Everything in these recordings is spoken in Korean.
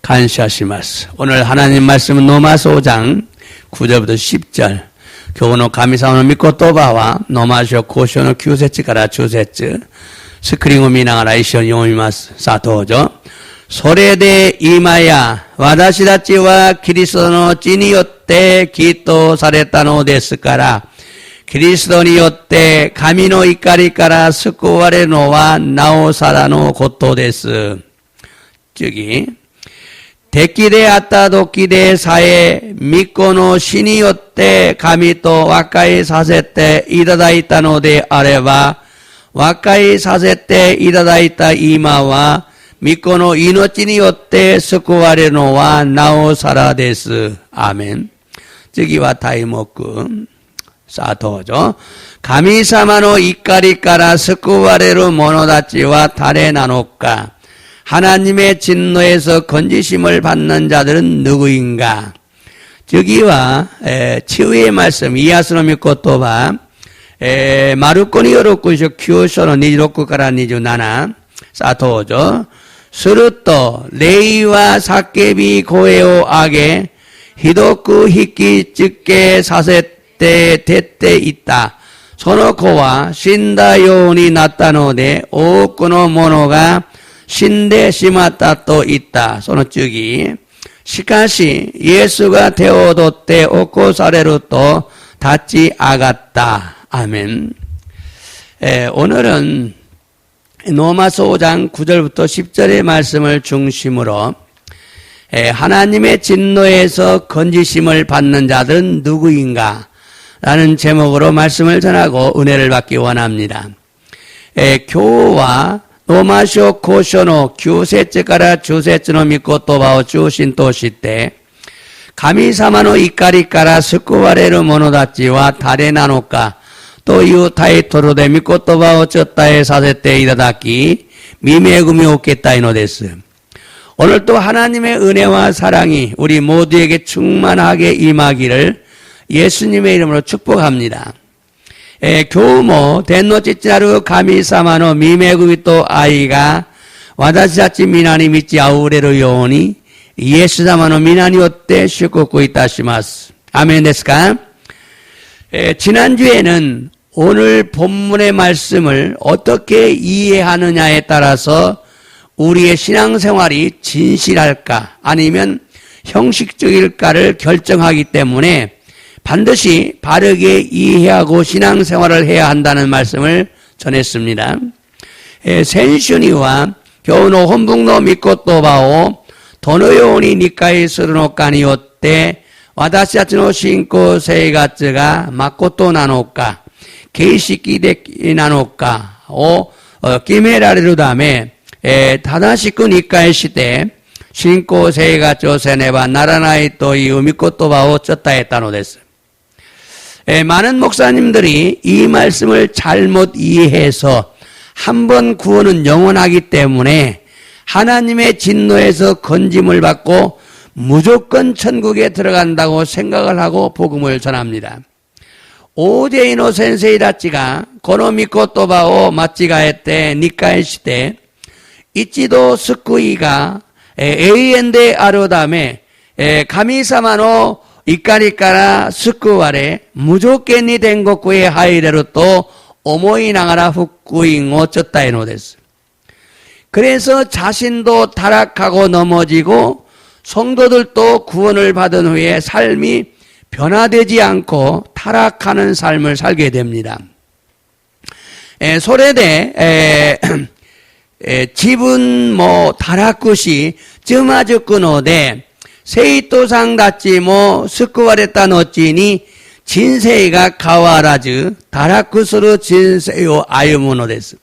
感謝します. 오늘 하나님 말씀은 로마서 5장 9절부터 10절. 今日の神様の御言葉はロマ書交渉の9節から10節。スクリーンを見ながら一緒に読みます。さあどうぞ。それで今や私たちはキリストの血によって起答されたのですから、キリストによって神の怒りから救われるのはなおさらのことです。次。敵であった時でさえ、御子の死によって神と和解させていただいたのであれば、和解させていただいた今は、御子の命によって救われるのはなおさらです。アーメン。次は題目。さあどうぞ。神様の怒りから救われる者たちは誰なのか。하나님의 진노에서 건지심을 받는 자들은 누구인가? 저기와 치유의 말씀 이야스노 미코토바 마루코니 요로쿠쇼 kyūshōの26から27さあどうぞすると霊は叫び声を上げひどく引きつけさせて出ていったその子は死んだようになったので多くの者が死んでしまったと言った。その次。しかし、イエスが手を取って起こされると立ち上がった。아멘. 오늘은 로마서 5장 9절부터 10절의 말씀을 중심으로 하나님의 진노에서 건지심을 받는 자들은 누구인가? 라는 제목으로 말씀을 전하고 은혜를 받기 원합니다. 교와ロマ書交渉の9節から10節の御言葉を中心として、神様の怒りから救われる者たちは誰なのかというタイトルで御言葉を伝えさせていただき、御恵みを受けたいのです。오늘도 하나님의 은혜와 사랑이 우리 모두에게 충만하게 임하기를 예수님의 이름으로 축복합니다. 今日も天の父なる神様の御恵みと愛が私たち皆に満ち溢れるようにイエス様の皆によって祝福いたします。아멘ですか? 지난주에는 오늘 본문의 말씀을 어떻게 이해하느냐에 따라서 우리의 신앙생활이 진실할까 아니면 형식적일까를 결정하기 때문에 반드시 바르게 이해하고 신앙생활을 해야 한다는 말씀을 전했습니다. 先週には今日の本文の御言葉をどのように理解するのかによって私たちの信仰生活が誠なのか形式的なのかを決められるため正しく理解して信仰生活をせねばならないという御言葉を伝えたのです。 많은 목사님들이 이 말씀을 잘못 이해해서 한 번 구원은 영원하기 때문에 하나님의 진노에서 건짐을 받고 무조건 천국에 들어간다고 생각을 하고 복음을 전합니다. 오제이노 센세이 다치가 고노 미코토바を間違えて理解して一度救いが永遠であるため神様の怒りから救われ、無条件に天国へ入れると思いながら福音を伝えるのです。 그래서 자신도 타락하고 넘어지고 성도들도 구원을 받은 후에 삶이 변화되지 않고 타락하는 삶을 살게 됩니다. それで自分も堕落しつまずくので生徒さんたちも救われた後に人生が変わらず堕落する人生を歩むのです。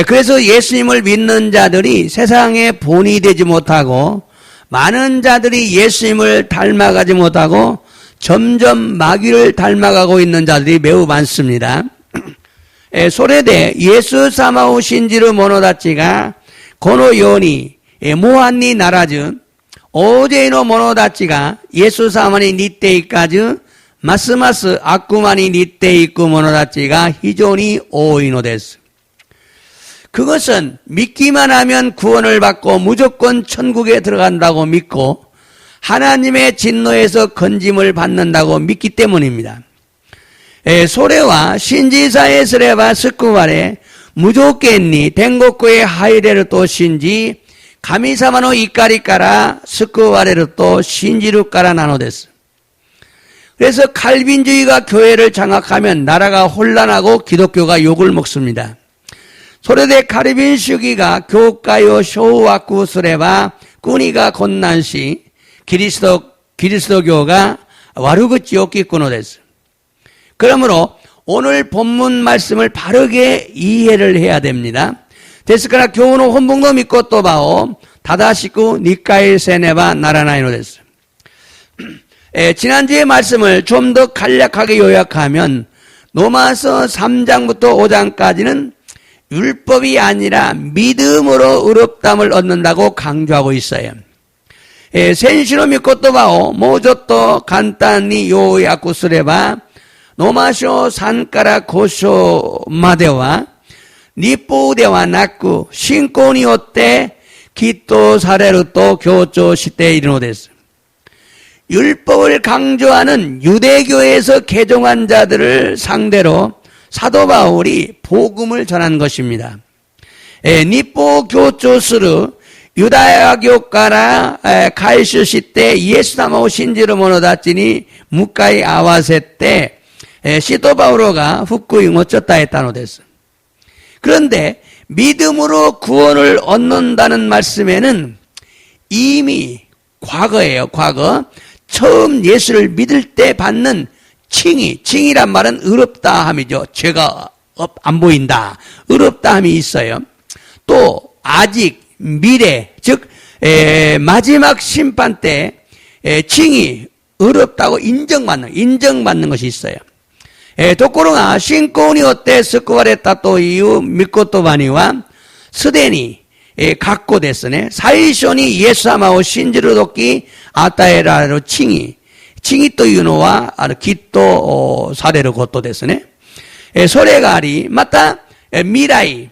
그래서 예수님을 믿는 자들이 세상의 본이 되지 못하고 많은 자들이 예수님을 닮아가지 못하고 점점 마귀를 닮아가고 있는 자들이 매우 많습니다. それでイエス様を信じる者たちがこのように模範にならず大勢の者たちがイエス様に似ていかずますます悪魔に似ていく者たちが非常に多いのです。 그것은 믿기만 하면 구원을 받고 무조건 천국에 들어간다고 믿고 하나님의 진노에서 건짐을 받는다고 믿기 때문입니다. 소레와 신지사의 스레바 스쿠바레 무조건니 댕고쿠의 하이레를 또 신지 가미사마노 이까리까라 스쿠바레를 또 신지루까라 나노데스. 그래서 칼빈주의가 교회를 장악하면 나라가 혼란하고 기독교가 욕을 먹습니다. 소레데 칼빈주의가 교가요 쇼와쿠 스레바 꾸니가 곤난시 기리스도교가 와르그치 오키꾸노데스. 그러므로 오늘 본문 말씀을 바르게 이해를 해야 됩니다. 데스카라 교훈은 혼봉도 믿고 또 바오 다다시쿠 니카이 세네바 나라나이노데스. 지난주의 말씀을 좀 더 간략하게 요약하면 로마서 3장부터 5장까지는 율법이 아니라 믿음으로 의롭다함을 얻는다고 강조하고 있어요. 센시로 믿고 또 바오 모조또 간단히 요약구 쓰레바 노마쇼 산가라 고쇼 마데와 니뽀데와 낙구 신고니 오때 기또 사례로 또 교조 시대 이르노데스. 율법을 강조하는 유대교에서 개종한 자들을 상대로 사도 바울이 복음을 전한 것입니다. 니뽀 교조스르 유다야교가라 가이슈 시대 예수나마오 신지로 모노다치니 무카이 아와세 때 시도 바울로가 후쿠잉 어쩌다 했다노 됐어. 그런데 믿음으로 구원을 얻는다는 말씀에는 이미 과거예요. 과거 처음 예수를 믿을 때 받는 칭이란 말은 의롭다 함이죠. 죄가 안 보인다. 의롭다 함이 있어요. 또 아직 미래 즉 마지막 심판 때 칭이 의롭다고 인정받는 것이 있어요. 도코로가 신고니 어때 스쿠바레타 또 이유 믿고또 바니와 스데니 갖고 됐으네 사이쇼니 예수아마오 신지로 돕기 아타에라로 칭이 또 유노와 기또 사례로 것도 됐으네 소레가리 맞다 미라이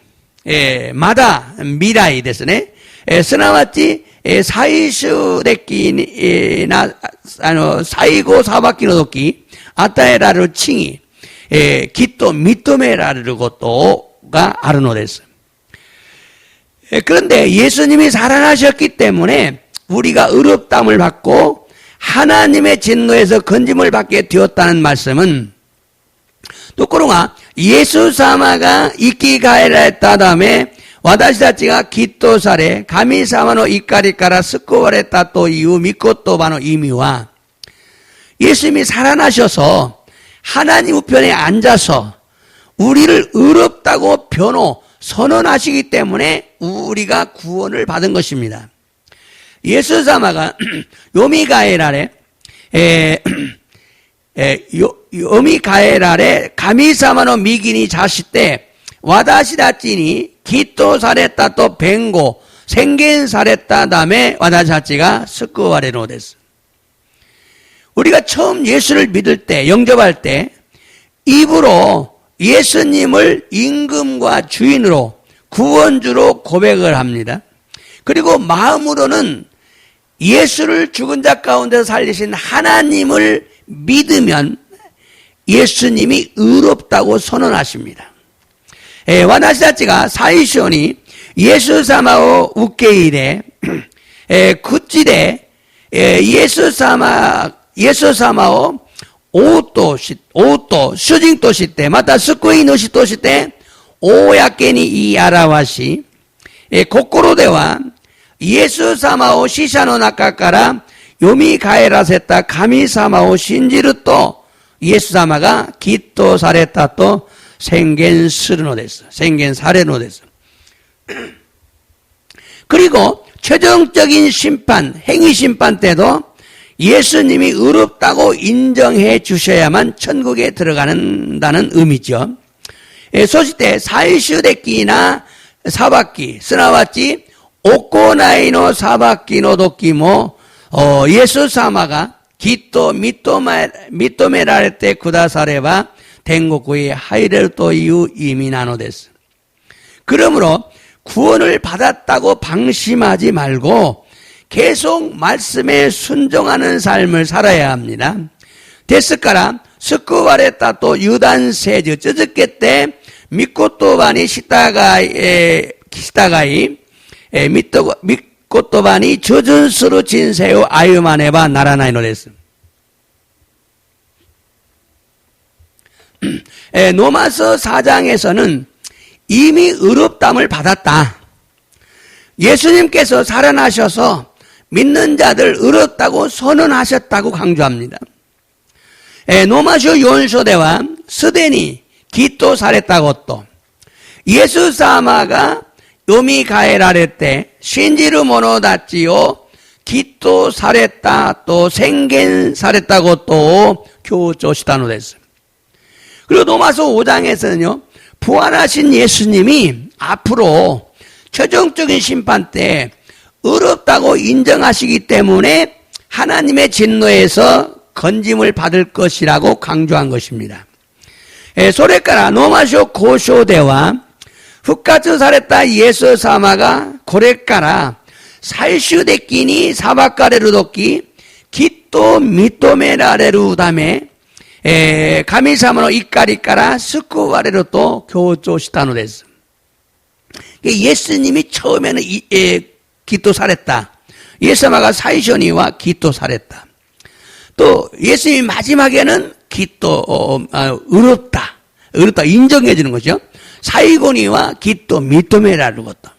마다 미라이 됐으네 스나마치 사이슈 데끼나 사이고 사바키노 돕기 아타에라로 칭이 기또 미토메라를 것도가 아르노 됐어. 그런데 예수님이 살아나셨기 때문에 우리가 의롭다함을 받고 하나님의 진노에서 건짐을 받게 되었다는 말씀은 또코로가 예수 사마가 이끼가에라 했다 다음에 와다시다치가 기토사레 가미사마노 이까리까라 스코바레타 또 이유 미코또 바노 이미와 예수님이 살아나셔서 하나님 우편에 앉아서 우리를 의롭다고 선언하시기 때문에 우리가 구원을 받은 것입니다. 예수 사마가 요미가에라레 요미가에라레 가미사마노 미기니 자시때 와다시다찌니 기토 사레타 또 뱅고 생겐 사레타 다음에 와다시다찌가 스쿠와레노 데스. 우리가 처음 예수를 믿을 때 영접할 때 입으로 예수님을 임금과 주인으로 구원주로 고백을 합니다. 그리고 마음으로는 예수를 죽은 자 가운데서 살리신 하나님을 믿으면 예수님이 의롭다고 선언하십니다. 와다시다치가 사이쇼니 예수 사마오 우케이레 구찌레 예수 사마오 오또 슈징또 시대 마타 스쿠이 노시또 시대 오야케니 이 아라와시 고코로데와 예수 사마오 시샤노 나카카라 요미 가에라세타 가미 사마오 신지르 또 예수 사마가 기또 사레타 또 생겐 스르노 됐어. 생겐 사레노 됐어. 그리고 최종적인 심판, 행위 심판 때도 예수님이 의롭다고 인정해 주셔야만 천국에 들어가는다는 의미죠. 소시때 사이슈데끼나 사바키, 스나와치 오코나이노 사바키노 도끼모 예수 사마가 기또 미토메라레테 쿠다사레바 댕고쿠의 하이레르토 이유 이미나노 데스. 그러므로 구원을 받았다고 방심하지 말고 계속 말씀에 순종하는 삶을 살아야 합니다. 데스카라 스쿠와레타 또 유단세즈 쩌즈께 믿고 또바니 시타가이 믿고 또바니 저준스루 진세요 아유마네바 나라나이노 데스. 로마서 4장에서는 이미 의롭다함을 받았다. 예수님께서 살아나셔서 믿는 자들 의롭다고 선언하셨다고 강조합니다. 노마쇼 요온소대와 스데니 기토 사랬다고 또 예수 사마가 요미 가에라레 신지르 모노다치요 기토 사랬다 또 생겐 사랬다고 또 교조시다노 데스. 그리고 로마서 5장에서는요 부활하신 예수님이 앞으로 최종적인 심판 때 의롭다고 인정하시기 때문에 하나님의 진노에서 건짐을 받을 것이라고 강조한 것입니다. 소레카라 노마쇼 고쇼대와復活 された 예수 사마가 고레카라 살슈데끼니 사바카레루 도끼 기또 미토메라레루 다메 가미사마노 이까리까라 스쿠와레루 또 교조시타노 데스. 예수님이 처음에는 기또 살했다. 예수마가 사이쇼니와 기또 살했다. 또 예수님이 마지막에는 기또 의롭다 인정해 주는 거죠. 사이고니와 기또 미토메라는 것도.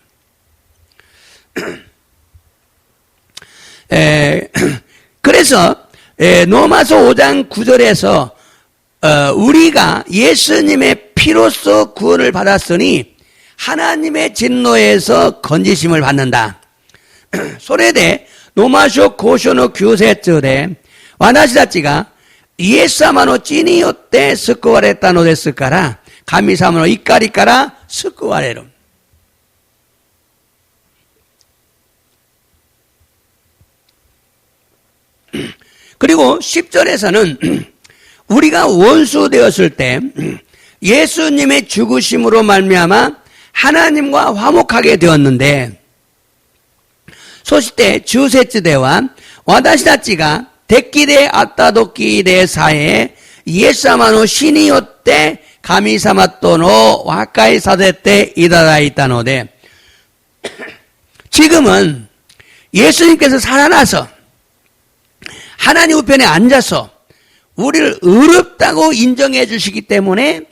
그래서 로마서 5장 9절에서 우리가 예수님의 피로써 구원을 받았으니 하나님의 진노에서 건지심을 받는다. 소레데 노마쇼 고쇼노 교세츠데 와나시다치가 이에사마노 찌니요때 스쿠와레타노 데스카라 가미사마노 이까리까라 스쿠와레로. 그리고 10절에서는 우리가 원수 되었을 때 예수님의 죽으심으로 말미암아 하나님과 화목하게 되었는데 소시때 주세츠대와 와다시다치가 데끼데 아따도끼데 사에 이에사마노 신이요때 가미사마토노 와카이 사데때 이다다이타노데. 지금은 예수님께서 살아나서 하나님 우편에 앉아서 우리를 의롭다고 인정해 주시기 때문에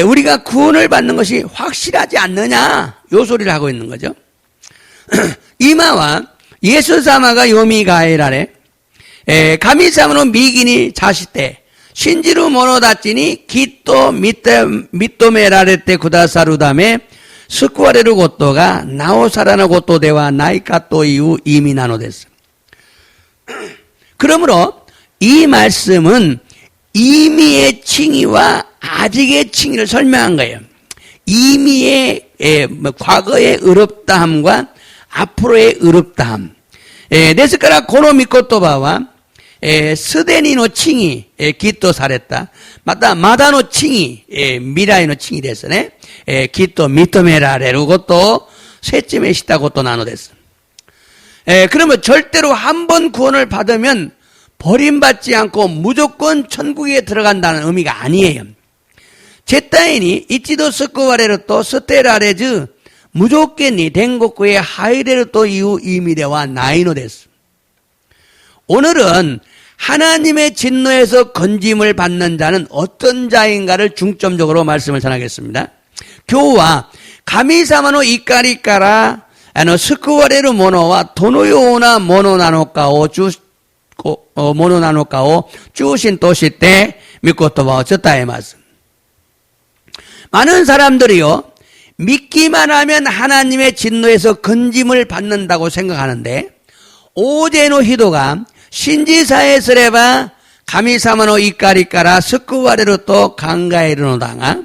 우리가 구원을 받는 것이 확실하지 않느냐 요 소리를 하고 있는 거죠. 이마와 예수사마가 요미가에라레 가미사마노 미기니 자시테 신지루 모노다치니 기또 미토메라레테 구다사루다메 스쿠와레루 고토가 나오사라나 고토대와 나이카토 이후 이미나노 데스. 그러므로 이 말씀은 이미의 칭의와 아직의 칭의를 설명한 거예요. 이미의 과거의 의롭다함과 앞으로의 의롭다함. 데스카라 고노미코토바와 스데니노 칭이 기토 사랬다. 마다 마다노 칭이 미라이노 칭이 됐으네. 기토 미토메라레루 것도 셋쯤에 시다 것도 나노 됐어. 그러면 절대로 한 번 구원을 받으면 버림받지 않고 무조건 천국에 들어간다는 의미가 아니에요. 제타인이 이치도 스쿠와레르 또 스테라레즈 무조건이 된국구의 하이레르 또 이후 이미레와 나이노 됐어. 오늘은 하나님의 진노에서 건짐을 받는 자는 어떤 자인가를 중점적으로 말씀을 전하겠습니다. 교와 가미사마노 이까리까라 스쿠와레르 모노와 도노요나 모노나노카오 모노나노카오 주신 도시 때 믿고토바오 졌다의 말씀. 많은 사람들이요 믿기만 하면 하나님의 진노에서 건짐을 받는다고 생각하는데 오제노 히도가 신지사에서레바 가미사마노 이까리까라 스쿠와레르 또 강가에르노다가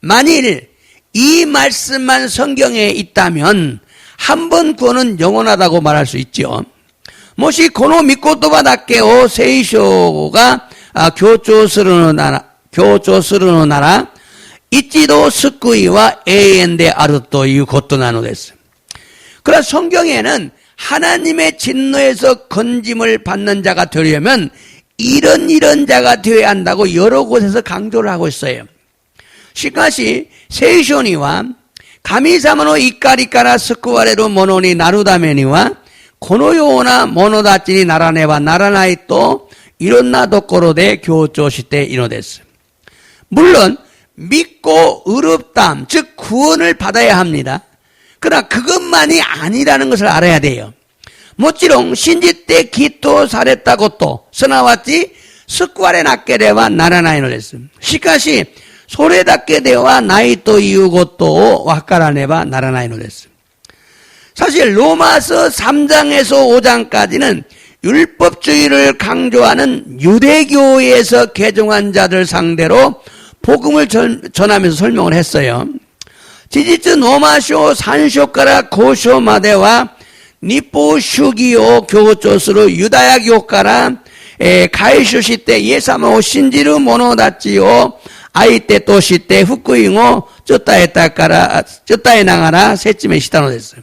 만일 이 말씀만 성경에 있다면 한 번 구원은 영원하다고 말할 수 있죠. 모시 고노 미코토바 낫게오 세이쇼가 교조스르노 나라 이치도 스쿠이와 에엔데 아르토 이 것도 나누됐어요. 그러나 성경에는 하나님의 진노에서 건짐을 받는 자가 되려면 이런 자가 되어야 한다고 여러 곳에서 강조를 하고 있어요. 시카시 세이쇼니와 가미사모노 이까리까라 스쿠와레로 모노니 나루다메니와 고노요나 모노다치니 나라네와 나라나이 또 이런나 도코로데 교조시테 이노데스. 물론 믿고 의롭담 즉 구원을 받아야 합니다. 그러나 그것만이 아니라는 것을 알아야 돼요. 모찌롱 신지때 기토 사랬다고 또 스나왔지 스쿠와레 낫게레와 나라나이노데스. 시카시 소레다케데와 나이토 이유고또 와카라네바 나라나이노데스. 사실 로마서 3장에서 5장까지는 율법주의를 강조하는 유대교에서 개종한 자들 상대로 복음을 전하면서 설명을 했어요. 지지츠 노마쇼 산쇼카라 고쇼마데와 니포슈기오 교조스로 유다야교카라 가이쇼시테 예사마오 신지르 모노다치오 아이테 또시테 후쿠잉오 쩌따에 나가라 셋쯤에 시다노됐어요.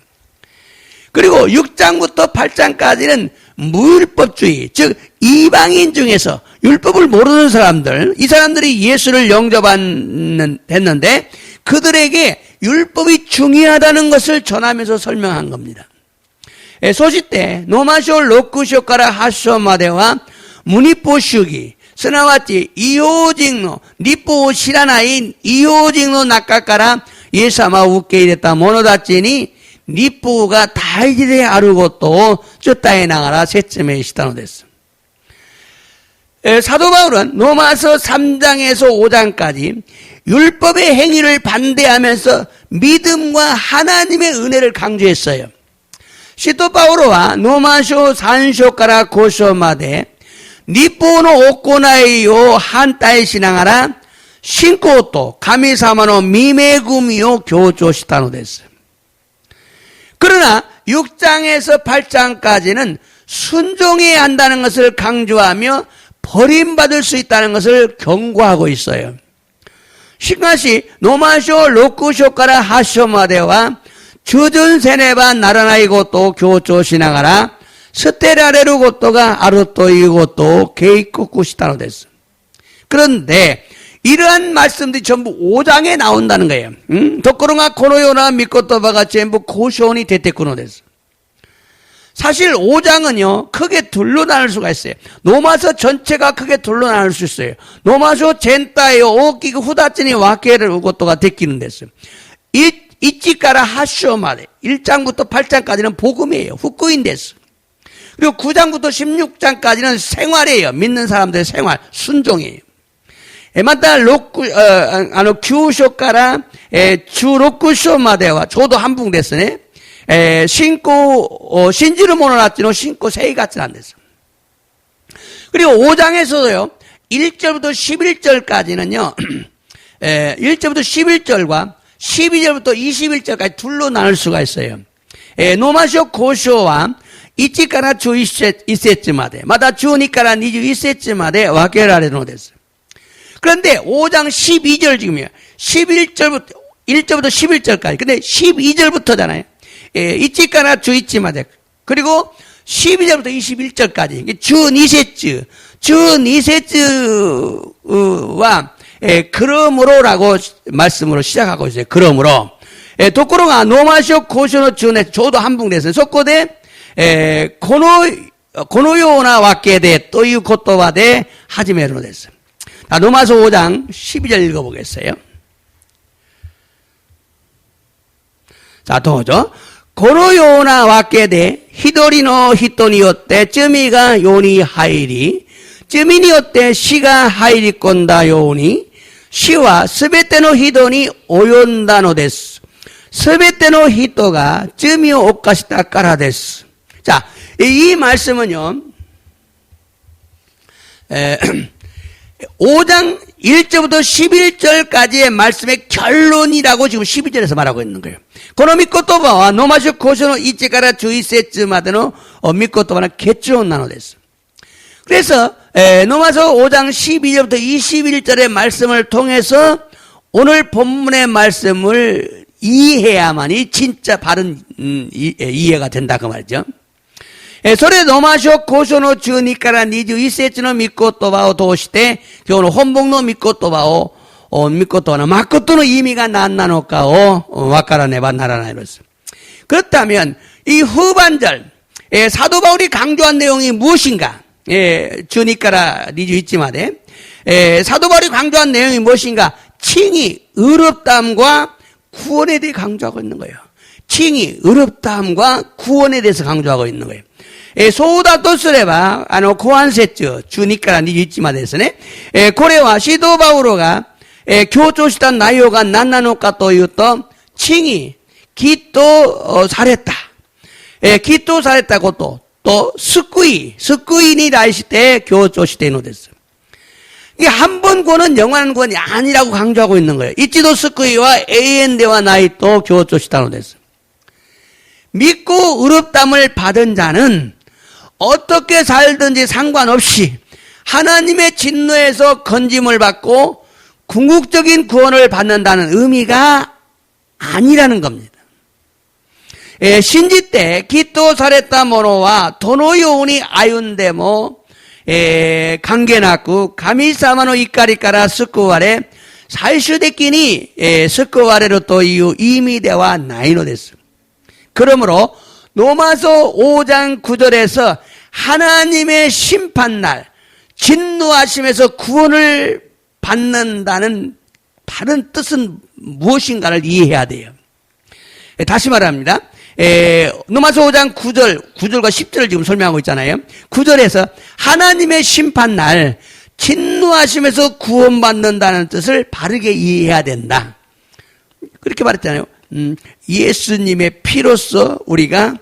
그리고 6장부터 8장까지는 무율법주의, 즉 이방인 중에서 율법을 모르는 사람들, 이 사람들이 예수를 영접했는데 그들에게 율법이 중요하다는 것을 전하면서 설명한 겁니다. 소시때 노마쇼 로쿠쇼카라 하쇼마데와 무니포슈기 스나와치 이오직노 니포 시라나인 이오직노 나카카라 예사마 우케이레타 모노다치니 니포가 다이지레 아르고 또 쩌따에 나가라 셋쯤에 시다노됐어. 사도 바울은 로마서 3장에서 5장까지 율법의 행위를 반대하면서 믿음과 하나님의 은혜를 강조했어요. 시토 바오로와 노마쇼 산쇼카라 고쇼마데 니포노 오코나이요 한타에 시나가라 신코토 가미사마노 미메구미요 교조시다노됐어요. 그러나 6장에서 8장까지는 순종해야 한다는 것을 강조하며 버림받을 수 있다는 것을 경고하고 있어요. 시카시 노마쇼 로쿠쇼카라 하쇼마데와 주준세네바 나라나이고또 교조시나가라 스테라레루 고토가 아르토이고또 게이코쿠시타노 됐어. 그런데 이러한 말씀들이 전부 5장에 나온다는 거예요. 도코로가 코노요나 미코토바가 전부 고쇼니 데테쿠노 됐어. 사실 5장은요 크게 둘로 나눌 수가 있어요. 노마서 전체가 크게 둘로 나눌 수 있어요. 노마쇼 젠타이오 오키그 후다치니 와케를 고토가 데끼는 됐어요. 이치카라 하쇼마데 1장부터 8장까지는 복음이에요. 후쿠인 됐어. 그리고 9장부터 16장까지는 생활이에요. 믿는 사람들의 생활, 순종이에요. 에마타 규쇼카라 주로쿠쇼마데와 저도 한풍 됐으네. 신지르 모노나치노 신고 세이가츠 안 됐어. 그리고 5장에서도요, 1절부터 11절까지는요, 1절부터 11절과 12절부터 21절까지 둘로 나눌 수가 있어요. 노마쇼 고쇼와 이치카라 주 1세츠마데, 마다 주 2카라 21세츠마데 와케라레노 됐어요. 그런데 5장 12절 지금이에요. 1절부터 11절까지. 근데 12절부터잖아요. 이치카나 주 이치마데. 그리고 12절부터 21절까지. 주 2세츠와 그러므로라고 말씀으로 시작하고 있어요. 그러므로. 도코로가 노마쇼 고쇼노 주네 저도 한붕됐어요. 속고대 고노요나 와케데 또유 고토와데 하지메로 됐어요. 자, 로마서 5장 12절 읽어보겠어요. 자, 도죠. 고노요나 와케데 히도리노 히토니요때 쯔미가 요니 하이리 쯔미니요때 시가 하이리 꼰다 요니 시와 스베테노 히도니 오연다노 데스 스베테노 히토가 쯔미오 오카시타 까라 데스. 자, 이 말씀은요 5장 1절부터 11절까지의 말씀의 결론이라고 지금 12절에서 말하고 있는 거예요. 고노미코토바와 노마쇼 고쇼노 이치카라 주이세츠마데노 미코토바는 개츠온 나노데스. 그래서 노마서 5장 12절부터 21절의 말씀을 통해서 오늘 본문의 말씀을 이해해야만이 진짜 바른 이해가 된다 그 말이죠. それ飲ましょ交渉の12から21節の御言葉を通して今日の本文の御言葉を御言葉の誠の意味が何なのかを分からねばならないのです。 그렇다면 이 후반절 사도 바울이 강조한 내용이 무엇인가? 12から21まで 사도 바울이 강조한 내용이 무엇인가? 칭이 의롭다함과 구원에 대해 강조하고 있는 거예요. 칭이 의롭다함과 구원에 대해서 강조하고 있는 거예요. そうだとすれば、後半節、12から21までですね。これは、使徒パウロが、強調した内容が何なのかというと、칭이 기도された。기도されたことと、救いに対して強調しているのです。이게 한 번 구원은 영원한 구원이 아니라고 강조하고 있는 거예요. 이치도 스쿠이와 에이엔데와 나이 또 교조시다노 됐어요. 믿고 의롭담을 받은 자는 어떻게 살든지 상관없이 하나님의 진노에서 건짐을 받고 궁극적인 구원을 받는다는 의미가 아니라는 겁니다. 신지 때 기도された者はどのように歩んでも関係なく神様の怒りから救われ最終的に救われるという意味ではないのです。 그러므로 로마서 5장 9절에서 하나님의 심판날 진노하심에서 구원을 받는다는 바른 뜻은 무엇인가를 이해해야 돼요. 다시 말합니다. 로마서 5장 9절과 10절을 지금 설명하고 있잖아요. 9절에서 하나님의 심판날 진노하심에서 구원받는다는 뜻을 바르게 이해해야 된다. 그렇게 말했잖아요. 예수님의 피로써 우리가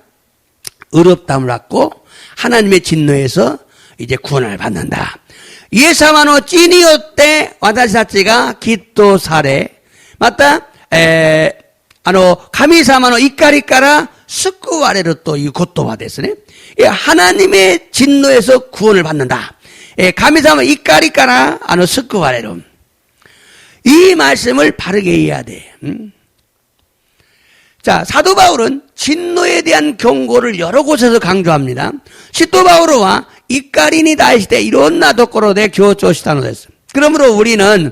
의롭다함을 받고 하나님의 진노에서 이제 구원을 받는다. 이에사마노 찐이었대 와다시타치가 기도 사례 맞다. 神様の怒りから救われるという言葉ですね。 하나님의 진노에서 구원을 받는다. 神様の怒りから救われる. 이 말씀을 바르게 이해해야 돼. 자, 사도 바울은 진노에 대한 경고를 여러 곳에서 강조합니다. 시토 바울과 이까리니 다이시테 이론나 도코로데 교조시다노 됐어. 그러므로 우리는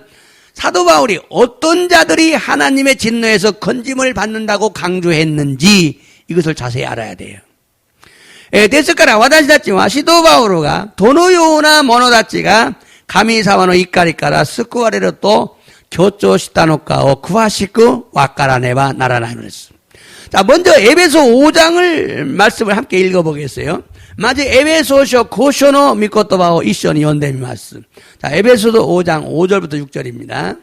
사도 바울이 어떤 자들이 하나님의 진노에서 건짐을 받는다고 강조했는지 이것을 자세히 알아야 돼요. ですから私たちは使徒パウロがどのような者たちが神様の怒りから救われると強調したのかを詳しくわからねばならないのです. 자, 먼저 에베소 5장을 말씀을 함께 읽어보겠어요. 마저 에베소서 고쇼노 미코토바오 이쇼니 연대미 말씀. 자, 에베소도 5장 5절부터 6절입니다.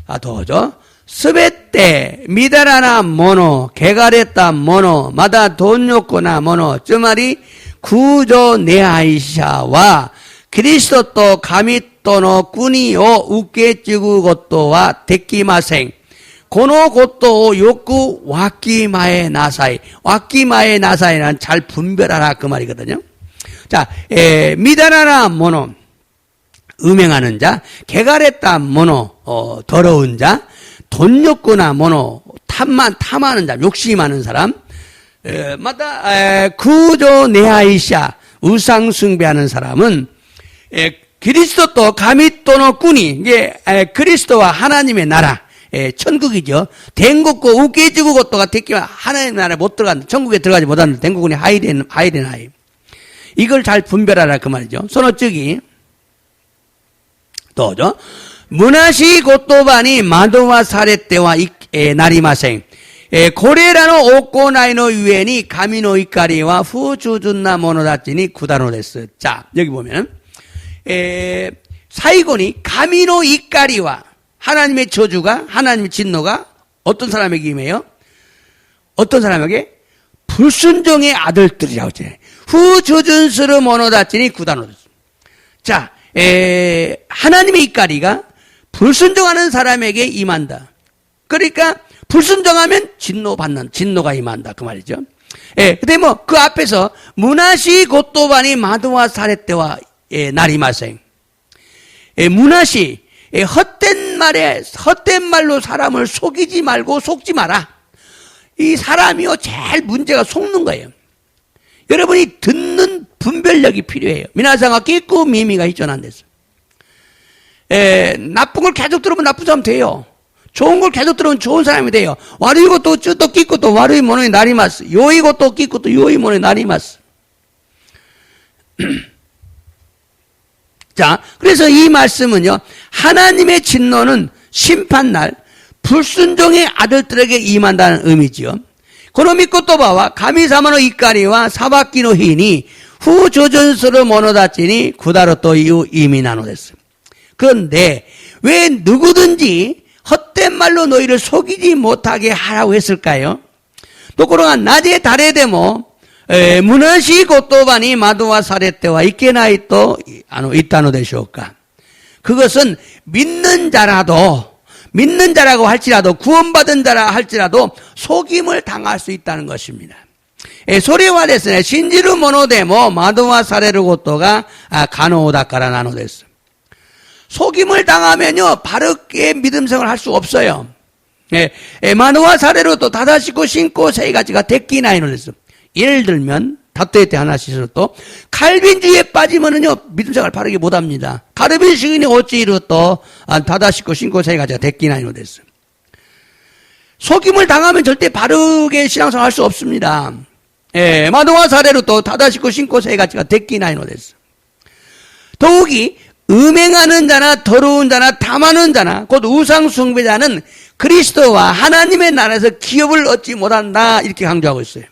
아, 도저. 스베테 미다라나 모노 개가레타 모노 마다 돈요코나 모노 つまり 구조 내하이샤와 그리스도 또 가미또の国を受け継ぐことはできません。このことをよくわきまえなさい。わきまえなさい는 잘 분별하라 그 말이거든요. 자, 미다라나 모노 음행하는 자, 개가랬다 모노 더러운 자, 돈 욕구나 모노 탐하는 자, 욕심이 많은 사람, 마다 구조 네하이샤 우상 숭배하는 사람은 그리스도 또 가미또노 군이 이게 그리스도와 하나님의 나라 천국이죠. 된국고 우깨지고 것도가 됐기만 하나님의 나라에 못 들어간다. 천국에 들어가지 못하는 된국군이 하이덴 하이. 이걸 잘 분별하라 그 말이죠. 소노적이 또죠. 문화시 고토바니 마도와 사레떼와 나리마생 고레라노 오코나이노 유엔이 가미노 이까리와 후주준나 모노다치니 구다노 데스. 자, 여기 보면 사이곤이 가미노 이까리와 하나님의 저주가 하나님의 진노가 어떤 사람에게 임해요? 어떤 사람에게? 불순종의 아들들이라고 했잖아요. 후주준스르 모노다치니 구다노 데스. 자, 하나님의 이까리가 불순종하는 사람에게 임한다. 그러니까 불순종하면 진노가 임한다 그 말이죠. 근데 뭐 그 앞에서 문화시 고토바니 마도와 사레떼와 나리마생. 문화시 헛된 말로 사람을 속이지 말고 속지 마라. 이 사람이요, 제일 문제가 속는 거예요. 여러분이 듣는 분별력이 필요해요. 미나상아 끼고 미미가 있잖아. 나쁜 걸 계속 들으면 나쁜 사람 돼요. 좋은 걸 계속 들으면 좋은 사람이 돼요. 와르이고 또 쭈또 끼고 또 와르이 모노에 나리마스. 요이고 또 끼고 또 요이 모노에 나리마스. 자, 그래서 이 말씀은요, 하나님의 진노는 심판날 불순종의 아들들에게 임한다는 의미지요. 고노미코 또바와 가미사마노 이까리와 사바키노 히니 후 조전스로 모노다치니 구다로 또 이후 이미나노 됐어. 그런데 왜 누구든지 헛된 말로 너희를 속이지 못하게 하라고 했을까요? 또 그러한 낮에 달에 데모 무너시 고토바니 마도와 사레떼와 이케나이 또 있다노 되시오까. 그것은 믿는 자라고 할지라도 구원받은 자라 할지라도 속임을 당할 수 있다는 것입니다. 소리와 데스네 신지루 모노데모 마도와 사레르 고토가 가노오다카라 나노 데스. 속임을 당하면요, 바르게 믿음생활을 할 수 없어요. 마노와 사례로 또 다다시고 신고 세이가지가 데끼나이노 됐어. 예를 들면, 다토에 때 하나씩으로 또, 칼빈주의에 빠지면은요, 믿음생활 바르게 못 합니다. 가르빈식이니 어찌이로 또, 다다시고 신고 세이가지가 데끼나이노 됐어. 속임을 당하면 절대 바르게 신앙생활 할 수 없습니다. 마노와 사례로 또 다다시고 신고 세이가지가 데끼나이노 됐어. 더욱이, 음행하는 자나 더러운 자나 탐하는 자나 곧 우상 숭배자는 그리스도와 하나님의 나라에서 기업을 얻지 못한다 이렇게 강조하고 있어요.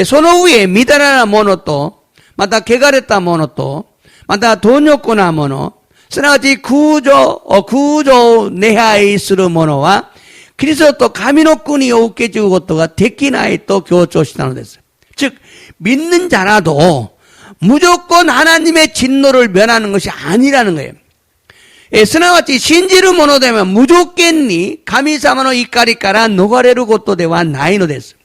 소노우에 미다라나 모노또 마다 게가레타 모노또 마다 돈요코나 모노 스나가지 구조 네하이스르 모노와 그리스도 또 가미노꾼이 오케지고 것도가 데키나이 또 교조시다노 됐어요. 즉 믿는 자라도 무조건 하나님의 진노를 면하는 것이 아니라는 거예요. 스나와치 신지르 모노되면 무조건니 가미사마노 이까리까라 노가레루 고토대와 나이노 됐어.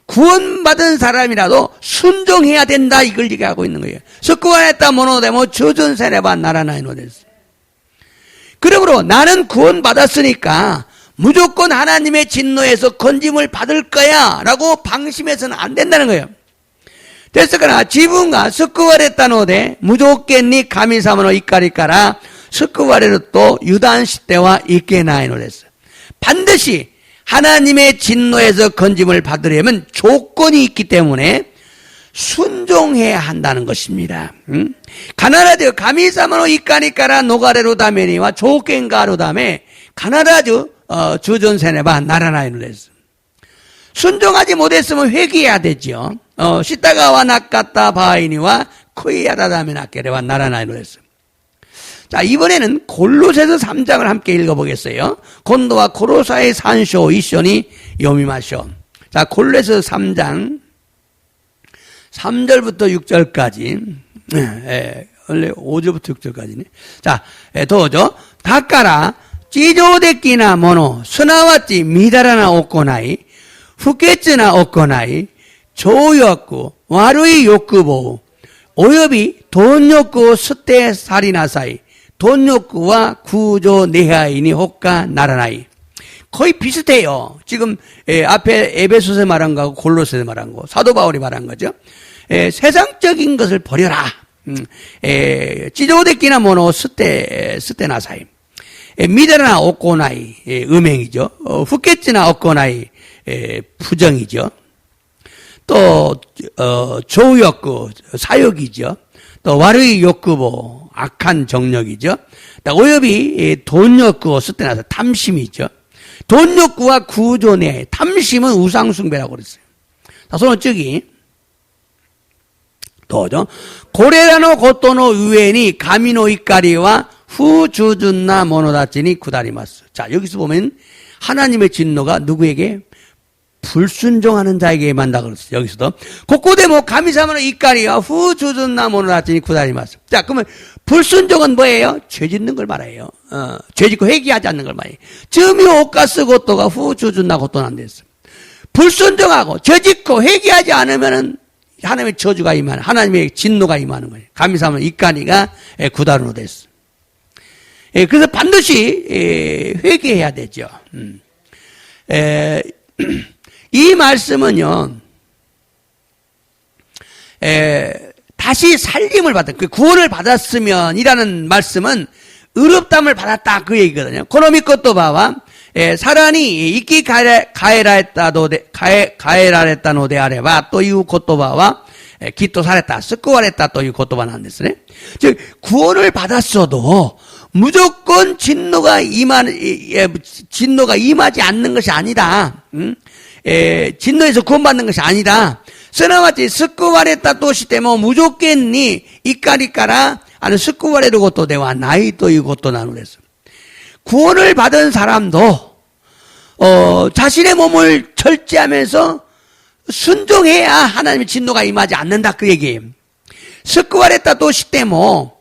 구원받은 사람이라도 순종해야 된다 이걸 얘기하고 있는 거예요. 스쿠와했다 모노데모 저전세레바 나라나이노 됐어. 그러므로 나는 구원받았으니까 무조건 하나님의 진노에서 건짐을 받을 거야 라고 방심해서는 안 된다는 거예요.ですから自分が救われたので無条件に神様の怒りから救われると油断してはいけないのです。 반드시 하나님의 진노에서 건짐을 받으려면 조건이 있기 때문에 순종해야 한다는 것입니다. 必ず神様の怒りから逃れるためには条件があるため必ず주전せねばならないのです。 순종하지 못했으면 회개해야 되죠. 시다가와 낚았다 바이니와 코이야다다메 낚게레와 나라나이로 했어요. 자, 이번에는 골로새서 3장을 함께 읽어보겠어요. 곤도와 고로사의 산쇼 이쇼니 요미마쇼. 자, 골로새서 3장 3절부터 6절까지 원래 5절부터 6절까지네. 자, 도저 다까라 찌조데끼나 모노 스나와찌 미다라나 오코나이 不潔な行い、情欲、悪い欲望、および貪欲を捨て去りなさい。貪欲は空情내하이니 혹가 나라나이. 거의 비슷해요. 지금 앞에 에베소서 말한 거하고 골로새서 말한 거, 사도 바울이 말한 거죠. 세상적인 것을 버려라. 찌조데끼나 모노 스테나사이. 미다라나 오코나이, 음행이죠. 후케츠나 오코나이, 부정이죠. 또 조욕구 사욕이죠. 또 와르이 욕구보 악한 정력이죠. 또 오엽이 돈욕구 스테나서 탐심이죠. 돈욕구와 구조내 탐심은 우상숭배라고 그랬어요. 자, 손을 찌기. 또죠. 고레라노 고토노 우에니 가미노 이까리와 후주준나 모노다치니 구다리마스. 자, 여기서 보면 하나님의 진노가 누구에게? 불순종하는 자에게 임한다 그랬어요. 여기서도 고코데모 가미사마노 이까리와 후주준나 모노다치니 구다리마스. 자, 그러면 불순종은 뭐예요? 죄 짓는 걸 말해요. 죄 짓고 회개하지 않는 걸 말해요. 즈미 오카스 고토가 후주준나 고토는 안 됐어. 불순종하고 죄 짓고 회개하지 않으면은 하나님의 저주가 임하는, 하나님의 진노가 임하는 거예요. 가미사마노 이까리가 구다르노 됐어. 그래서 반드시 회개해야 되죠. 이 말씀은요, 다시 살림을 받은, 그 구원을 받았으면이라는 말씀은 의롭담을 받았다 그 얘기거든요. 그놈이 것도 봐와 사란이 이끼 가에라했다 노데 아래바 또 이후 것도 봐와 기또 살했다 스쿠와랬다 또 이후 것도 봐 난데스네. 즉 구원을 받았어도 무조건 진노가 임하지 않는 것이 아니다. 진노에서 구원받는 것이 아니다. 쓰나마치 스쿠와랬다 또시 때문에 무조건니 이까리까라 아는 스쿠와레르 것도 대와 나이 또 이 것도 나누랬어. 구원을 받은 사람도 자신의 몸을 절제하면서 순종해야 하나님의 진노가 임하지 않는다 그 얘기예요. 스쿠와레타 도시 때모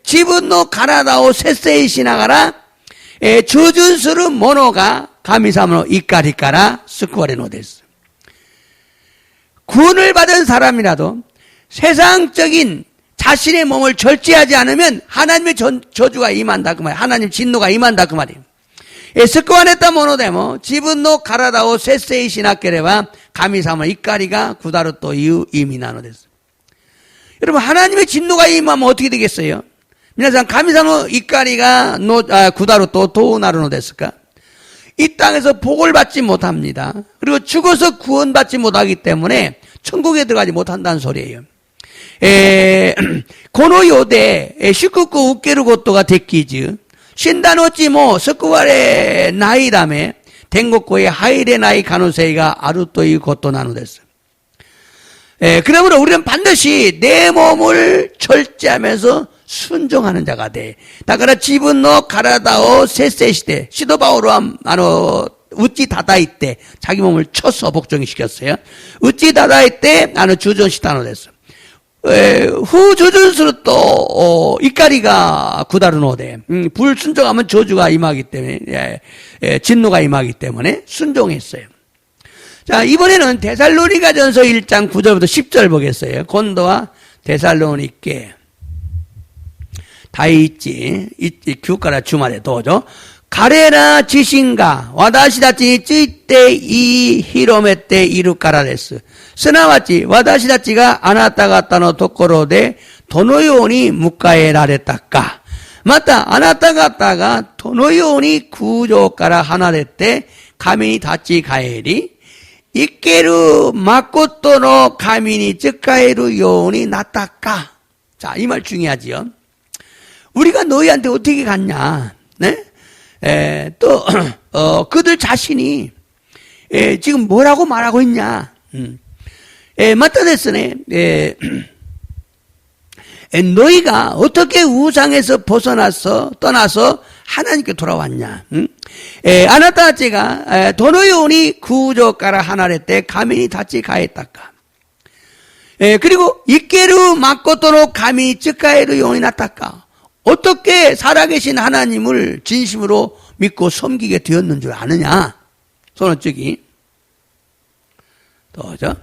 지분노 가라다오 세세이 시나가라 주준스르 모노가 가미사모노 이까리까라 스쿠와레노 됐어. 구원을 받은 사람이라도 세상적인 자신의 몸을 절제하지 않으면 하나님의 저주가 임한다 그 말이에요. 하나님 진노가 임한다 그 말이에요. 스쿠와네타 모노데모 지분노 가라다오 세세이 시나케레와 가미사모 이까리가 구다로 또 이미나노 됐어. 여러분 하나님의 진노가 임하면 어떻게 되겠어요?皆さん 가미사모 이까리가 구다로 또 도우나르노 됐을까? 이 땅에서 복을 받지 못합니다. 그리고 죽어서 구원받지 못하기 때문에 천국에 들어가지 못한다는 소리예요. この世で祝福を受けることができず、死んだ後も救われないため、天国へ入れない可能性があるということなのです。 그러므로 우리는 반드시 내 몸을 절제하면서 순종하는 자가 돼. だから自分の体を節制して、シドバオロは打ち叩いて 자기 몸을 쳐서 복종이 시켰어요. 打ち叩いて 주전시다のです。 후주전수로 또 이까리가 구다르노데 불순종하면 저주가 임하기 때문에 진노가 임하기 때문에 순종했어요. 자 이번에는 데살로니가전서 1장 9절부터 10절 보겠어요. 곤도와 데살로니께 다이치 규가라 주말에 도죠. 가레라 지신가 와다시다치 찌때 이 히로메때 이루까라레스 스나와치 와다시다치가 아나타가타노 토코로데 도노요니 무카에라레타까 마타 아나타가타가 도노요니 구조가라 하나레때 가미니 다치 가에리 이케루 마코토노 가미니 쯔카에루 요니 나타까. 자, 이 말 중요하지요. 우리가 너희한테 어떻게 갔냐? 네? 그들 자신이, 지금 뭐라고 말하고 있냐? 맞다 됐으네. 너희가 어떻게 우상에서 떠나서 하나님께 돌아왔냐? 아나타치가 도노요니 구조가라 하나레때 가민이 다치 가했다까. 그리고 이케루 마코토노 가민이 쯔카에루 요니 나타까. 어떻게 살아계신 하나님을 진심으로 믿고 섬기게 되었는 줄 아느냐? 손을 ጭ기. 또죠.